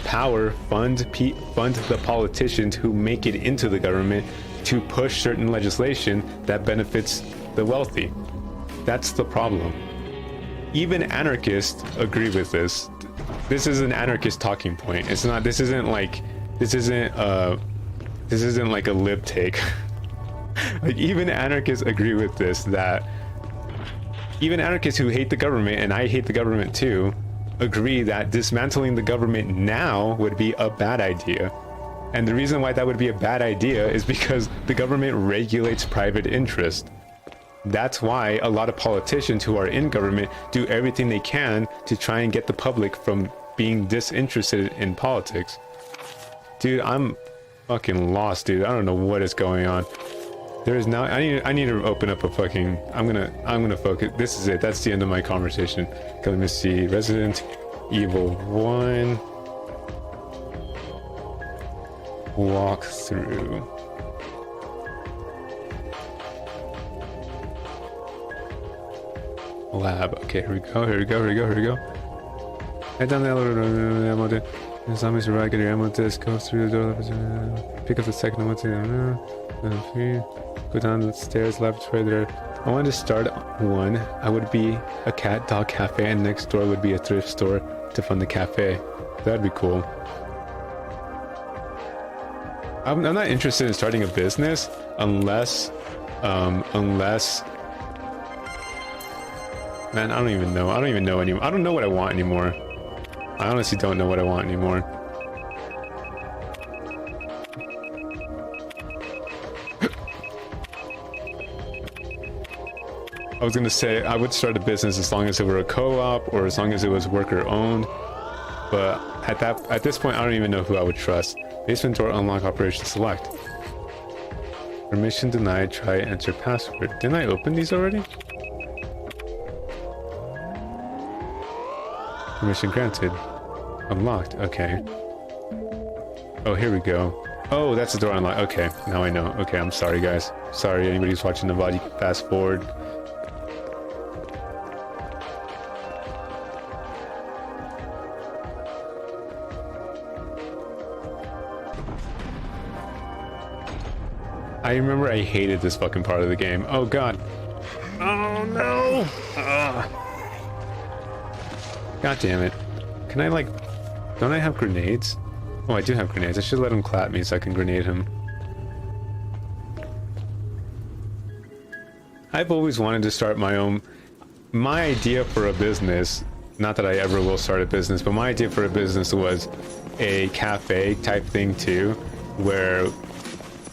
power fund the politicians who make it into the government to push certain legislation that benefits the wealthy. That's the problem. Even anarchists agree with this. This is an anarchist talking point. It's not. This isn't like a lib take. Like, even anarchists agree with this, that even anarchists who hate the government, and I hate the government too, agree that dismantling the government now would be a bad idea. And the reason why that would be a bad idea is because the government regulates private interest. That's why a lot of politicians who are in government do everything they can to try and get the public from being disinterested in politics. Dude, I'm fucking lost, dude. I don't know what is going on. There is now. I need to open up a fucking. I'm gonna focus. This is it. That's the end of my conversation. Okay, let me see. Resident Evil 1 walkthrough. Lab. Okay, here we go. Here we go. Head down the elevator. Zombies arrive. Get your ammo disc. Go through the door. Pick up the second one. Go down the stairs, laboratory there. I wanted to start one. I would be a cat dog cafe, and next door would be a thrift store to fund the cafe. That'd be cool. I'm not interested in starting a business unless man, I don't even know anymore. I don't know what I want anymore. I honestly don't know what I want anymore. I was gonna say I would start a business as long as it were a co-op or as long as it was worker owned, but at this point I don't even know who I would trust. Basement door unlock, operation select. Permission denied, try enter password. Didn't I open these already? Permission granted. Unlocked, okay. Oh, here we go. Oh, that's the door unlocked. Okay, now I know. Okay, I'm sorry guys. Sorry, anybody who's watching the VOD, you can fast forward. I remember I hated this fucking part of the game. Oh god. Oh no! God damn it. Can I, like... Don't I have grenades? Oh, I do have grenades. I should let him clap me so I can grenade him. I've always wanted to start my own... My idea for a business... Not that I ever will start a business, but my idea for a business was a cafe type thing too, where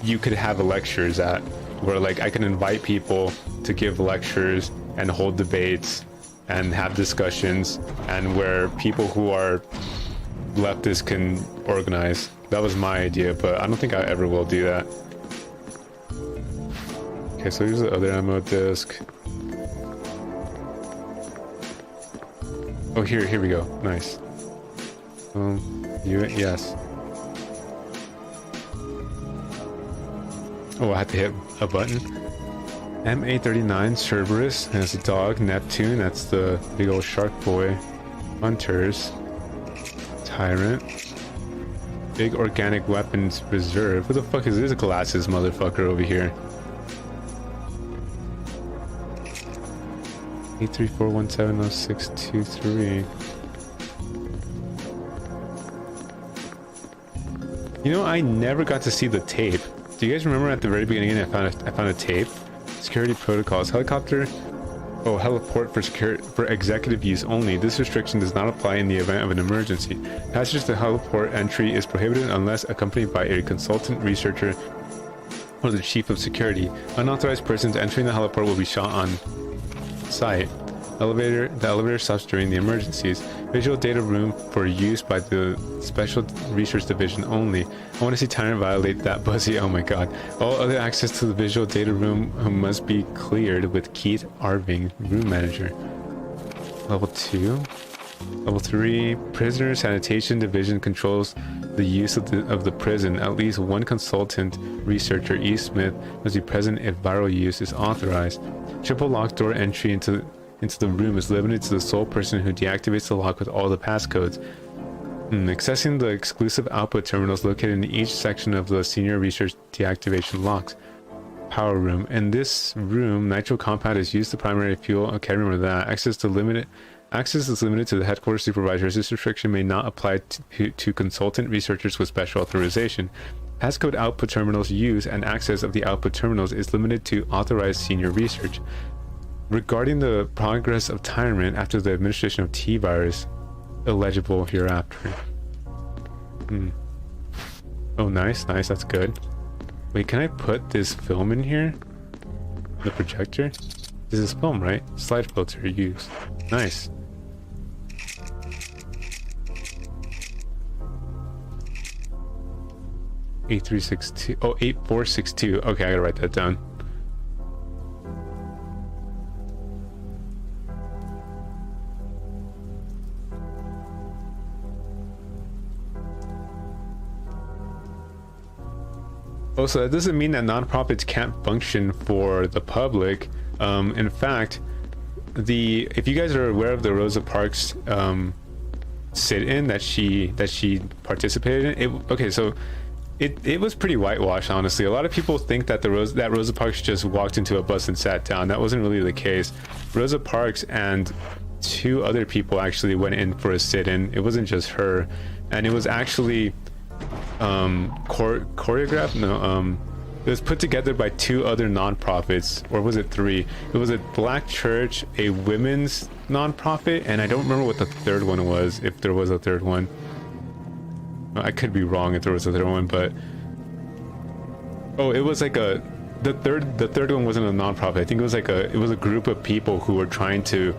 you could have lectures at. where like I can invite people to give lectures and hold debates and have discussions, and where people who are leftists can organize. That was my idea, but I don't think I ever will do that. Okay, so here's the other ammo disc. Oh, here we go. Nice. Yes. Oh, I had to hit a button. M839 Cerberus, and it's a dog. Neptune, that's the big old shark boy. Hunters. Tyrant. Big organic weapons reserve. What the fuck is this glasses motherfucker over here? 834170623. You know, I never got to see the tape. Do you guys remember at the very beginning I found a tape? Security protocols. Helicopter. Oh, heliport for executive use only. This restriction does not apply in the event of an emergency. Passage to heliport entry is prohibited unless accompanied by a consultant researcher or the chief of security. Unauthorized persons entering the heliport will be shot on site. The elevator stops during the emergencies. Visual data room for use by the special research division only. I want to see Tyrant violate that buzzy. Oh my god. All other access to the visual data room must be cleared with Keith Arving, room manager. Level 2. Level 3. Prisoner sanitation division controls the use of the prison. At least one consultant researcher, E. Smith, must be present if viral use is authorized. Triple lock door entry into the room is limited to the sole person who deactivates the lock with all the passcodes. Accessing the exclusive output terminals located in each section of the senior research deactivation locks. Power room. In this room, nitro compound is used to primary fuel. Okay, I remember that. Access is limited to the headquarters supervisors. This restriction may not apply to consultant researchers with special authorization. Passcode output terminals use and access of the output terminals is limited to authorized senior research. Regarding the progress of Tyrant after the administration of T-virus, illegible hereafter. Oh, nice, that's good. Wait, can I put this film in here? The projector? This is film, right? Slide filter used. Nice. A362. Oh, 8462. Okay, I gotta write that down. Also, that doesn't mean that nonprofits can't function for the public. In fact, if you guys are aware of the Rosa Parks sit-in that she participated in, it was pretty whitewashed, honestly. A lot of people think that Rosa Parks just walked into a bus and sat down. That wasn't really the case. Rosa Parks and 2 other people actually went in for a sit-in. It wasn't just her, and it was actually choreographed. No, it was put together by 2 other nonprofits, or was it 3? It was a black church, a women's nonprofit, and I don't remember what the third one was, if there was a third one. I could be wrong if there was a third one, but oh, it was like the third one wasn't a nonprofit. I think it was a group of people who were trying to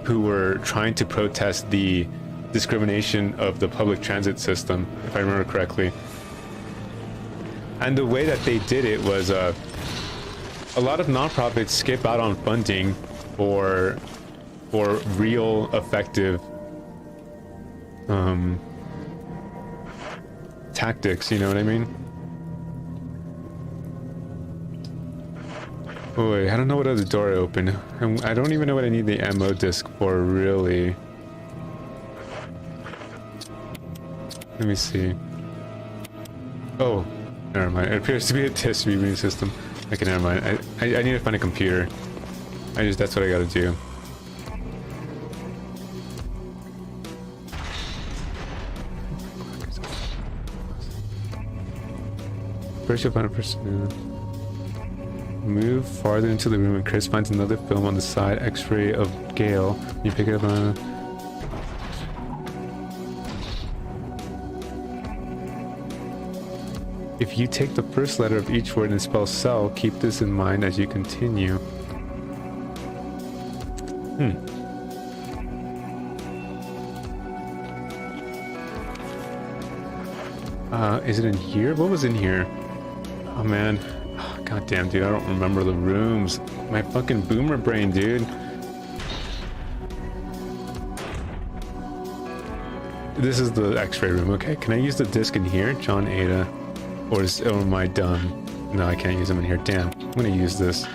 protest the discrimination of the public transit system, if I remember correctly. And the way that they did it was a lot of nonprofits skip out on funding for real effective tactics, you know what I mean? Oh wait, I don't know what other door I opened. I don't even know what I need the ammo disc for, really. Let me see. Oh, never mind. It appears to be a test rebooting system. Okay, never mind. I need to find a computer. That's what I gotta do. First you'll find a person. Move farther into the room and Chris finds another film on the side. X-ray of Gale. You pick it up on... If you take the first letter of each word and spell cell, keep this in mind as you continue. Is it in here? What was in here? Oh man. Oh, God damn, dude, I don't remember the rooms. My fucking boomer brain, dude. This is the x-ray room. Okay, can I use the disc in here? John Ada. Or am I dumb? No, I can't use them in here. Damn. I'm gonna use this.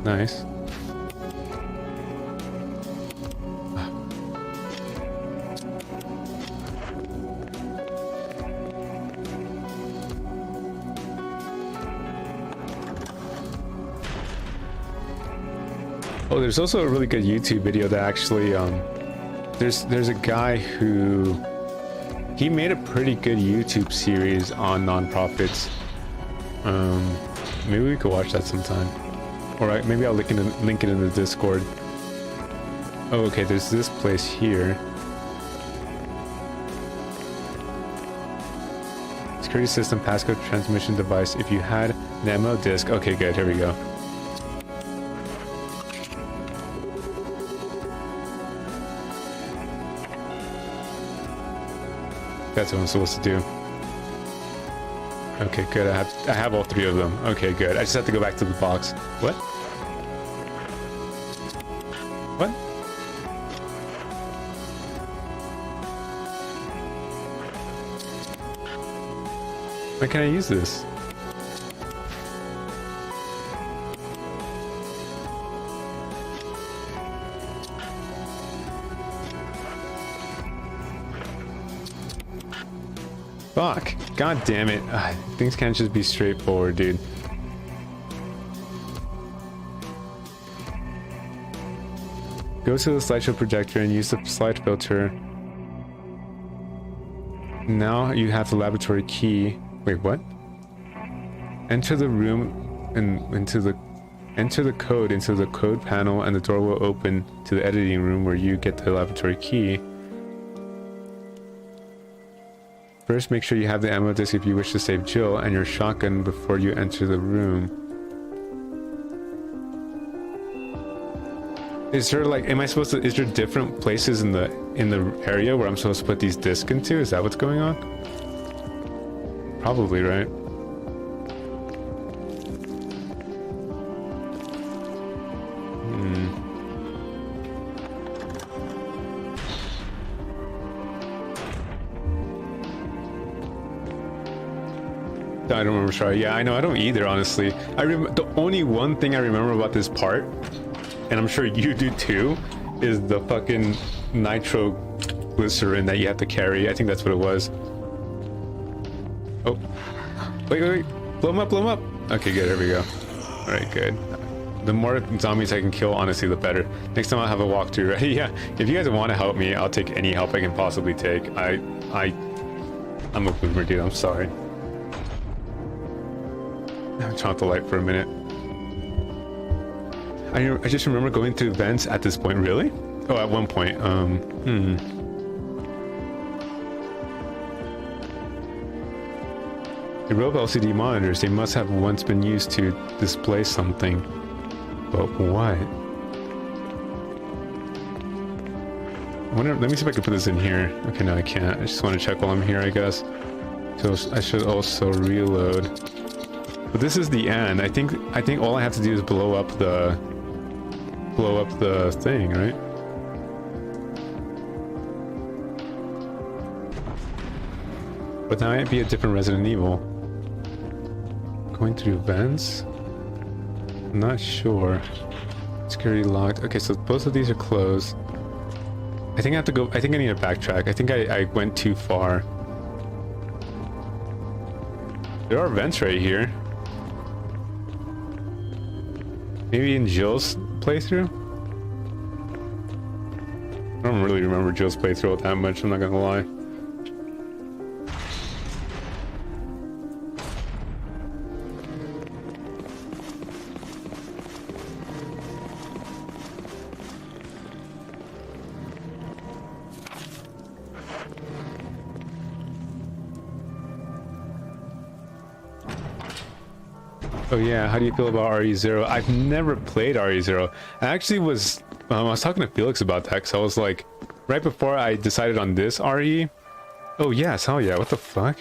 Nice. Oh, there's also a really good YouTube video that actually, there's a guy who, he made a pretty good YouTube series on nonprofits. Maybe we could watch that sometime. Alright, maybe I'll link it in the Discord. Oh, okay, there's this place here. Security system, passcode transmission device. If you had an ammo disc. Okay, good, here we go. That's what I'm supposed to do. Okay, good. I have all three of them. Okay, good. I just have to go back to the box. What? What? Why can't I use this? Fuck. God damn it. Things can't just be straightforward, dude. Go to the slideshow projector and use the slide filter. Now you have the laboratory key. Wait, what? Enter the room and enter the code into the code panel, and the door will open to the editing room where you get the laboratory key. First, make sure you have the ammo disc if you wish to save Jill, and your shotgun before you enter the room. Is there like, am I supposed to, is there different places in the area where I'm supposed to put these discs into? Is that what's going on? Probably, right? I don't remember. Sorry. Yeah, I know. I don't either, honestly. The only one thing I remember about this part, and I'm sure you do too, is the fucking nitroglycerin that you have to carry. I think that's what it was. Oh. Wait. Blow him up, blow him up. Okay, good. There we go. Alright, good. The more zombies I can kill, honestly, the better. Next time I'll have a walkthrough, right? Yeah. If you guys want to help me, I'll take any help I can possibly take. I'm a boomer, dude. I'm sorry. I'm trying to light for a minute. I just remember going through vents at this point. Really? Oh, at one point. The row of LCD monitors, they must have once been used to display something. But what? Let me see if I can put this in here. Okay, no, I can't. I just want to check while I'm here, I guess. So I should also reload. But this is the end. I think all I have to do is blow up the thing, right? But that might be a different Resident Evil. Going through vents? I'm not sure. Security locked. Okay, so both of these are closed. I think I have to go. I think I need to backtrack. I think I went too far. There are vents right here. Maybe in Jill's playthrough? I don't really remember Jill's playthrough that much, I'm not gonna lie. Oh yeah, how do you feel about RE0? I've never played RE0. I actually I was talking to Felix about that, because I was like, right before I decided on this RE. Oh yes, hell yeah, what the fuck?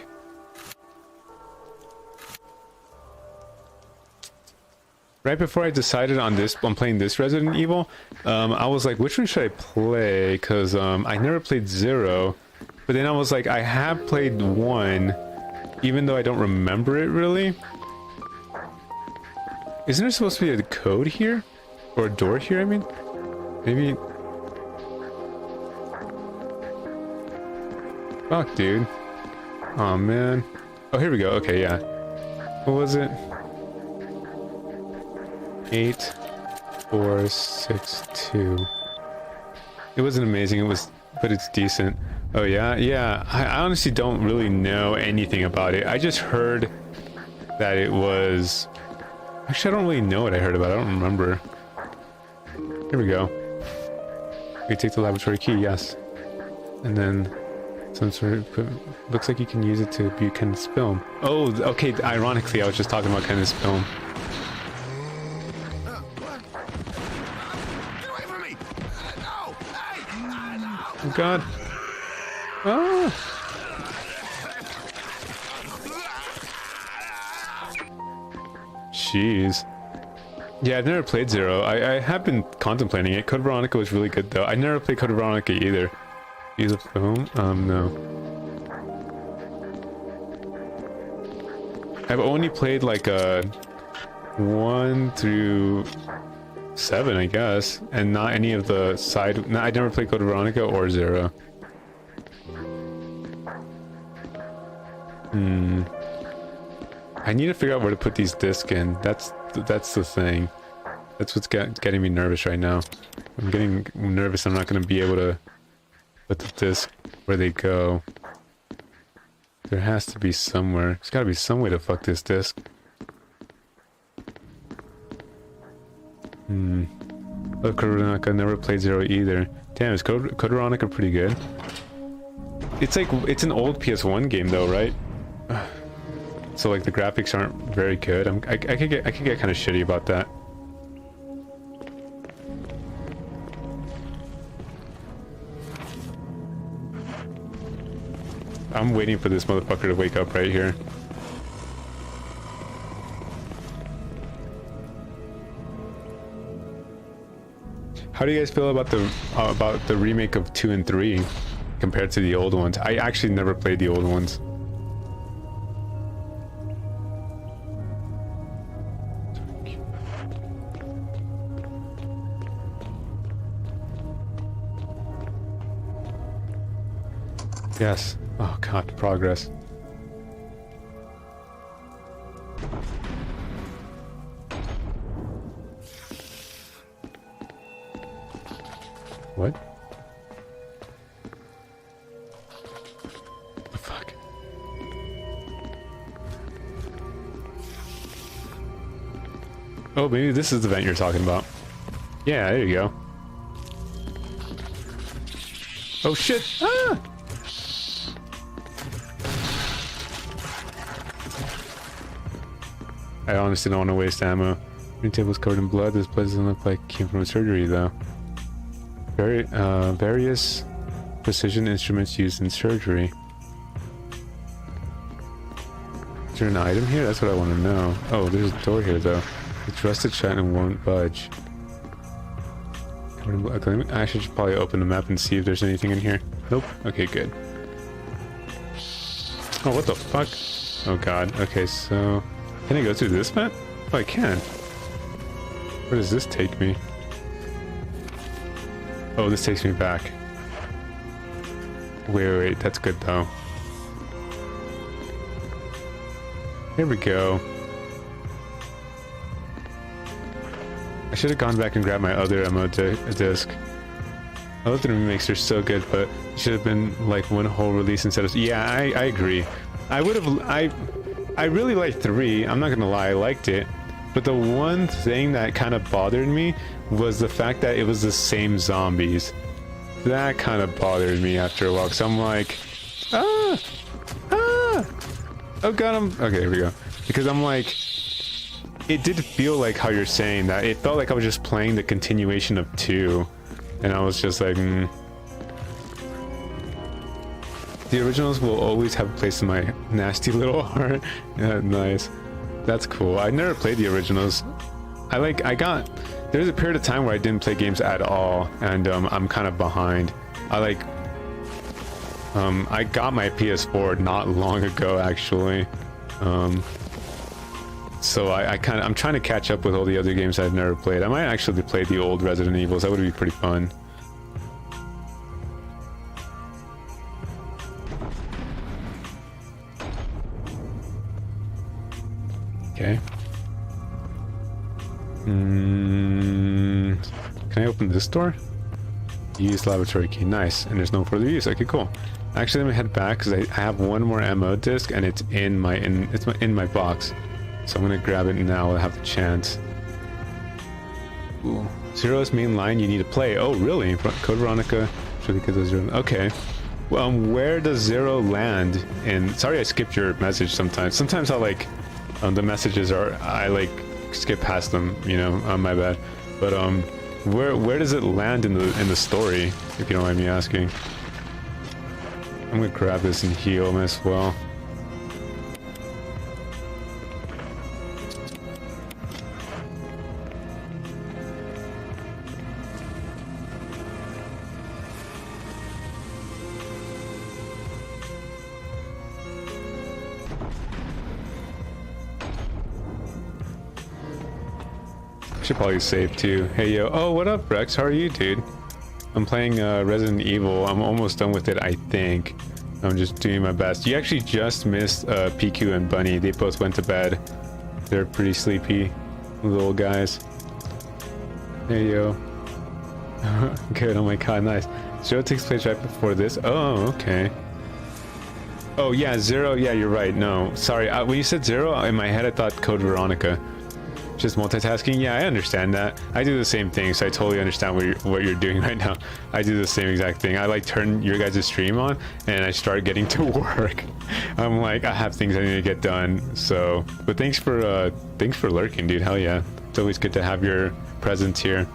Right before I decided on this, on playing this Resident Evil, I was like, which one should I play? Because I never played 0, but then I was like, I have played 1, even though I don't remember it really. Isn't there supposed to be a code here? Or a door here, I mean? Maybe... Fuck, dude. Oh man. Oh, here we go. Okay, yeah. What was it? 8, 4, 6, 2. It wasn't amazing, it was, but it's decent. Oh yeah, yeah. I honestly don't really know anything about it. I just heard that it was... Actually, I don't really know what I heard about it. I don't remember. Here we go. We take the laboratory key, yes. And then some sort of... Looks like you can use it to view Kenneth's film. Oh, okay, ironically, I was just talking about Kenneth's film. Oh god. Oh! Jeez. Yeah, I've never played 0. I have been contemplating it. Code Veronica was really good though. I never played Code Veronica either. Use a phone? No. I've only played like 1 through 7, I guess, and not any of the side... No, I never played Code Veronica or 0. I need to figure out where to put these discs in. That's the thing. That's what's getting me nervous right now. I'm getting nervous I'm not going to be able to put the disc where they go. There has to be somewhere. There's got to be some way to fuck this disc. Oh, Code Veronica, never played 0 either. Damn, is Code Veronica pretty good? It's like, it's an old PS1 game though, right? So like the graphics aren't very good. I could get kind of shitty about that. I'm waiting for this motherfucker to wake up right here. How do you guys feel about the remake of 2 and 3 compared to the old ones? I actually never played the old ones. Yes. Oh god, progress. What? The fuck? Oh, maybe this is the vent you're talking about. Yeah, there you go. Oh shit! Ah! I honestly don't want to waste ammo. Green table's covered in blood. This blood doesn't look like it came from a surgery though. Various precision instruments used in surgery. Is there an item here? That's what I want to know. Oh, there's a door here though. It's rusted shut and won't budge. I should probably open the map and see if there's anything in here. Nope. Okay, good. Oh, what the fuck? Oh god. Okay, so... Can I go through this vent? Oh, I can. Where does this take me? Oh, this takes me back. Wait, that's good though. Here we go. I should have gone back and grabbed my other ammo disc. I love the remakes, they're so good, but it should have been like one whole release instead of... Yeah, I agree. I really liked 3, I'm not gonna lie, I liked it. But the one thing that kind of bothered me was the fact that it was the same zombies. That kind of bothered me after a while, because I'm like... Ah! Ah! Oh god, okay, here we go. Because I'm like... it did feel like how you're saying that. It felt like I was just playing the continuation of 2, and I was just like, The originals will always have a place in my nasty little heart. Yeah, nice. That's cool. I never played the originals. There's a period of time where I didn't play games at all, and I'm kind of behind. I got my PS4 not long ago, actually. So I'm trying to catch up with all the other games I've never played. I might actually play the old Resident Evils. That would be pretty fun. Okay. Can I open this door? Use laboratory key. Nice. And there's no further use. Okay, cool. Actually, let me head back because I have one more ammo disc and it's in my box. So I'm gonna grab it now while I have the chance. Ooh. Zero's main line you need to play. Oh, really? Code Veronica. Okay. Well, where does Zero land? And sorry, I skipped your message sometimes. Sometimes I the messages I skip past them. You know, my bad. But where does it land in the story? If you don't mind me asking. I'm gonna grab this and heal as well. Should probably save too. Hey yo, oh what up Rex, how are you dude? I'm playing Resident Evil. I'm almost done with it, I think. I'm just doing my best. You actually just missed PQ and Bunny. They both went to bed. They're pretty sleepy little guys. Hey yo. Good, oh my god, nice. Zero takes place right before this. Oh, okay. Oh yeah, Zero, yeah, you're right. No, sorry, when you said Zero, in my head I thought Code Veronica. Just multitasking. Yeah, I understand that. I do the same thing, so I totally understand what you're doing right now. I do the same exact thing. I turn your guys' stream on and I start getting to work. I'm like, I have things I need to get done. So, but thanks for lurking, dude. Hell yeah. It's always good to have your presence here.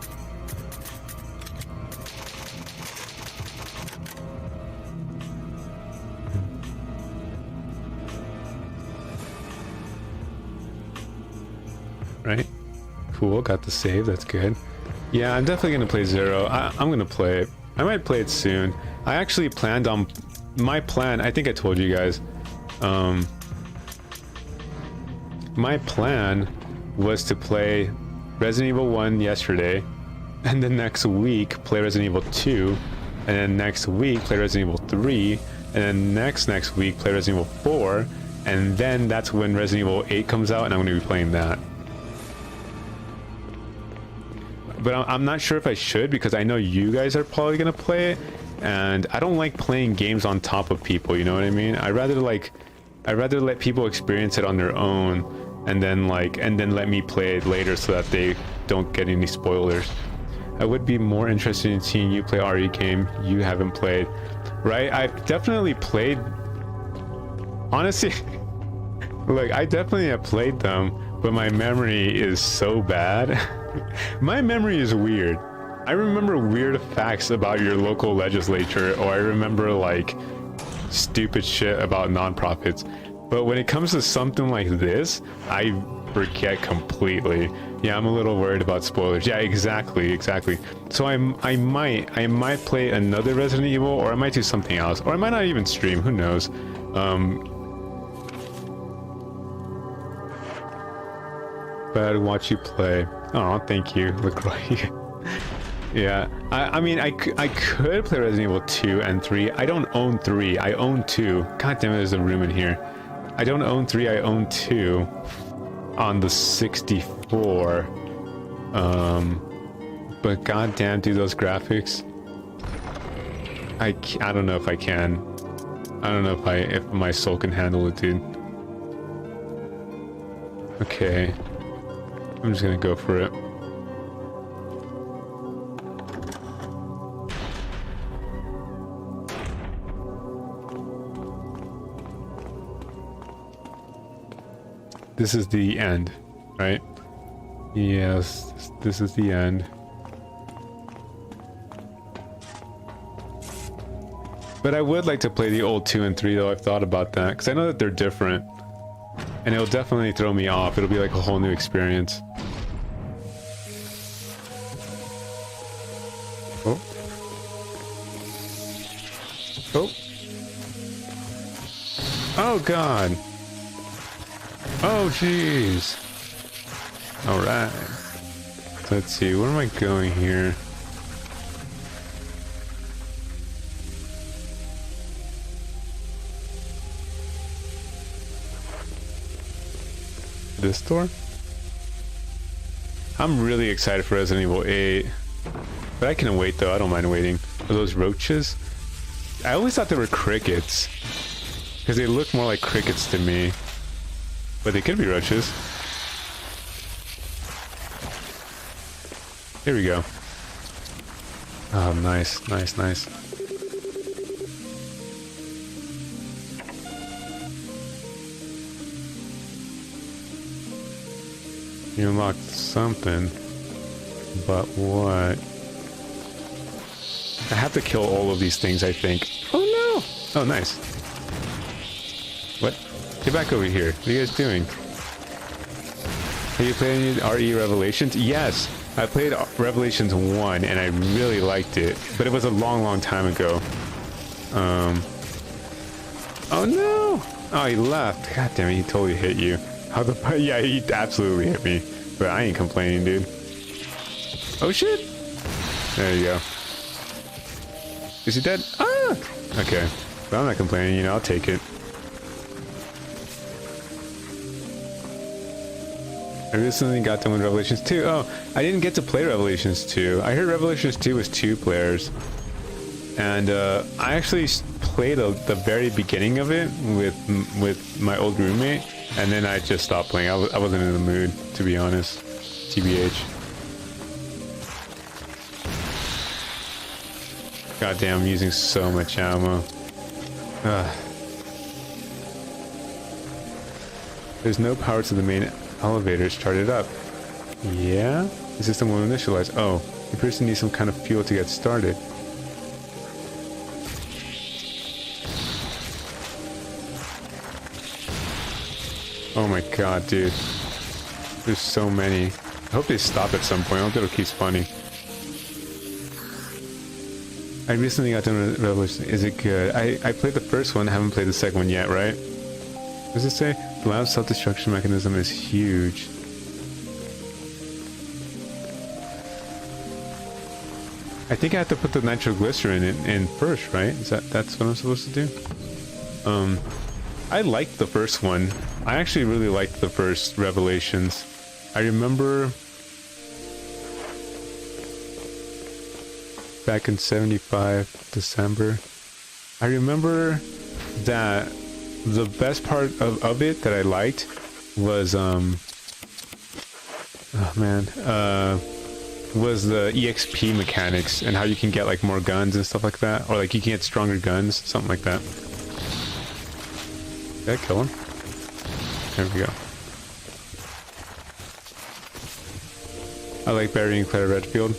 Right? Cool, got the save, that's good. Yeah, I'm definitely gonna play Zero. I'm gonna play it. I might play it soon. I actually planned on... My plan, I think I told you guys. My plan was to play Resident Evil 1 yesterday, and then next week play Resident Evil 2, and then next week play Resident Evil 3, and then next week play Resident Evil 4, and then that's when Resident Evil 8 comes out, and I'm gonna be playing that. But I'm not sure if I should because I know you guys are probably gonna play it, and I don't like playing games on top of people. You know what I mean? I'd rather let people experience it on their own, and then let me play it later so that they don't get any spoilers. I would be more interested in seeing you play RE game you haven't played, right? I've definitely played. Honestly, look, I definitely have played them, but my memory is so bad. My memory is weird. I remember weird facts about your local legislature, or I remember stupid shit about nonprofits. But when it comes to something like this, I forget completely. Yeah, I'm a little worried about spoilers. Yeah, exactly. So I might play another Resident Evil, or I might do something else, or I might not even stream. Who knows? But I'd watch you play. Oh, thank you, LaCroix. Yeah, I mean, I could play Resident Evil 2 and 3. I don't own 3. I own 2. God damn it, there's a room in here. I don't own 3. I own 2 on the 64. But goddamn, dude, those graphics. I don't know if I can. I don't know if my soul can handle it, dude. Okay. I'm just gonna go for it. This is the end, right? Yes, this is the end. But I would like to play the old 2 and 3 though. I've thought about that because I know that they're different. And it'll definitely throw me off. It'll be like a whole new experience. Oh. Oh. Oh god. Oh jeez. Alright. Let's see, where am I going here? This door? I'm really excited for Resident Evil 8. But I can wait though, I don't mind waiting. Are those roaches? I always thought they were crickets. Because they look more like crickets to me. But they could be roaches. Here we go. Oh, nice, nice, nice. You unlocked something, but what? I have to kill all of these things, I think. Oh no! Oh, nice. What? Get back over here. What are you guys doing? Have you played any RE Revelations? Yes! I played Revelations 1 and I really liked it, but it was a long, long time ago. Oh no! Oh, he left. God damn it, he totally hit you. How the fuck? Yeah, he absolutely hit me. But I ain't complaining, dude. Oh shit! There you go. Is he dead? Ah! Okay. But I'm not complaining, you know, I'll take it. I recently got done with Revelations 2. Oh, I didn't get to play Revelations 2. I heard Revelations 2 was 2 players. And I actually played the very beginning of it with my old roommate. And then I just stopped playing. I wasn't in the mood, to be honest. TBH. God damn, I'm using so much ammo. Ugh. There's no power to the main elevator. Start it up. Yeah? The system will initialize. Oh, the person needs some kind of fuel to get started. Oh my god, dude. There's so many. I hope they stop at some point. I hope it'll keep spawning. I recently got done with Revolution. Is it good? I played the first one. Haven't played the second one yet, right? What does it say? The lab's self-destruction mechanism is huge. I think I have to put the nitroglycerin in first, right? That's what I'm supposed to do? I liked the first one. I actually really liked the first Revelations. I remember back in 75 December, I remember that the best part of it that I liked was was the EXP mechanics and how you can get like more guns and stuff like that, or like you can get stronger guns, something like that. Did I kill him? There we go. I like Barry and Claire Redfield.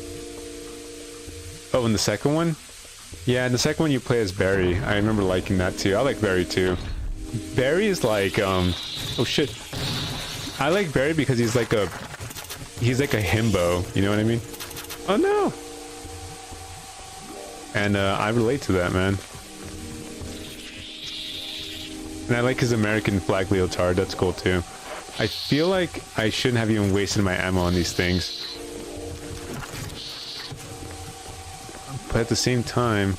Oh, and the second one? Yeah, in the second one you play as Barry. I remember liking that too. I like Barry too. Barry is like, oh shit. I like Barry because he's like a himbo, you know what I mean? Oh no! And I relate to that, man. And I like his American flag leotard, that's cool too. I feel like I shouldn't have even wasted my ammo on these things. But at the same time...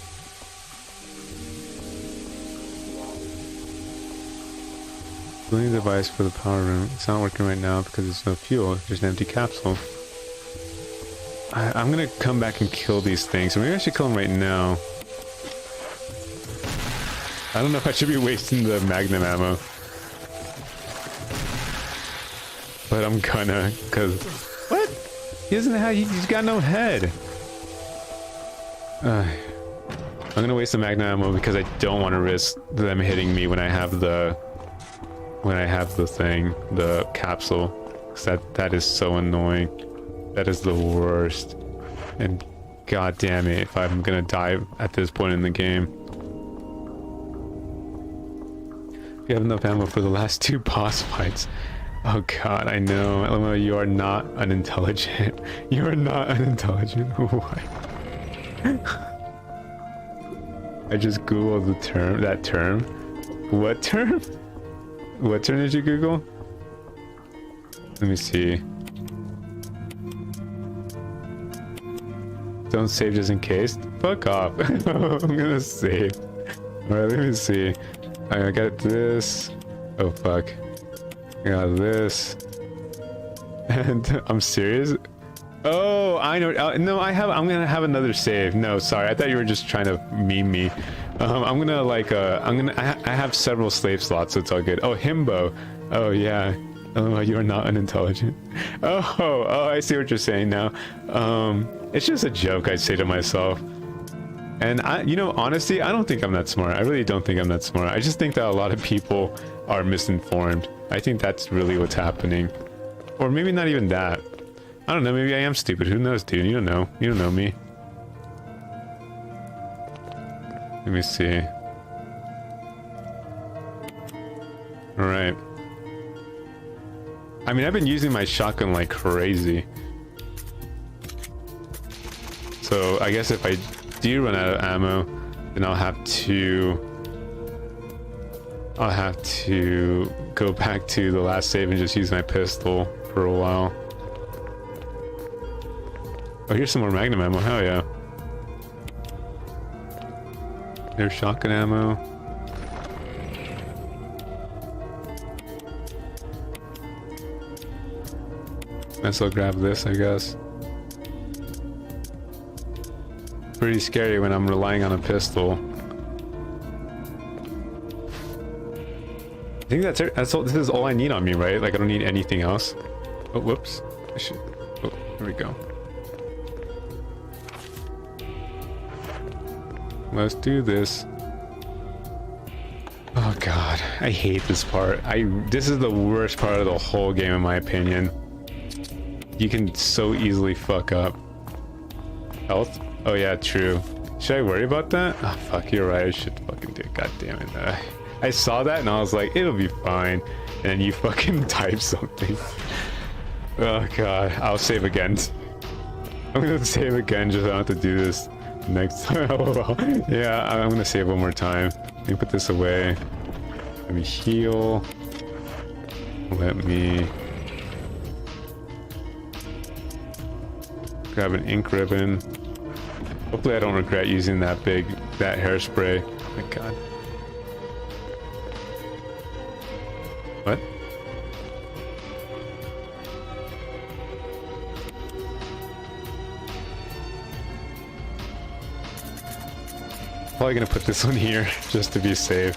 Building the device for the power room. It's not working right now because there's no fuel. There's an empty capsule. I'm gonna come back and kill these things. Maybe I should kill them right now. I don't know if I should be wasting the magnum ammo. But I'm gonna, cause... What? He doesn't have... He's got no head. I'm gonna waste the magnum ammo because I don't want to risk them hitting me when I have the... thing, the capsule. 'Cause that is so annoying. That is the worst. And god damn it, if I'm gonna die at this point in the game. You have enough ammo for the last 2 boss fights. Oh god, I know. LMAO, you are not unintelligent. You are not unintelligent. What? I just googled that term. What term? What term did you Google? Let me see. Don't save just in case. Fuck off. I'm gonna save. Alright, let me see. I got this. Oh fuck. I got this. And I'm serious. Oh, I know. No, I'm gonna have another save. No, sorry. I thought you were just trying to meme me. I'm gonna like. I have several slave slots, so it's all good. Oh, himbo. Oh yeah. Oh, you are not unintelligent. Oh, I see what you're saying now. It's just a joke I say to myself. And honestly, I don't think I'm that smart. I really don't think I'm that smart. I just think that a lot of people are misinformed. I think that's really what's happening. Or maybe not even that. I don't know, maybe I am stupid. Who knows, dude? You don't know. You don't know me. Let me see. Alright. I mean, I've been using my shotgun like crazy. So I guess if I do run out of ammo, then I'll have to go back to the last save and just use my pistol for a while. Oh, here's some more magnum ammo. Hell yeah. There's shotgun ammo. Might as well grab this, I guess. Pretty scary when I'm relying on a pistol. I think that's it. That's all. This is all I need on me, right? Like I don't need anything else. Oh, whoops. I should. Oh, here we go. Let's do this. Oh god, I hate this part. This is the worst part of the whole game in my opinion. You can so easily fuck up. Health? Oh yeah, true. Should I worry about that? Oh fuck, you're right. I should fucking do it. God damn it. I saw that and I was like, it'll be fine. And then you fucking type something. Oh god, I'll save again. I'm gonna save again just so I don't have to do this next time. Oh, well. Yeah, I'm gonna save one more time. Let me put this away. Let me heal. Let me grab an ink ribbon. Hopefully I don't regret using that hairspray. Oh my god. What? Probably gonna put this one here just to be safe.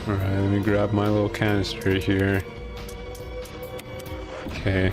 Alright, let me grab my little canister here. Okay.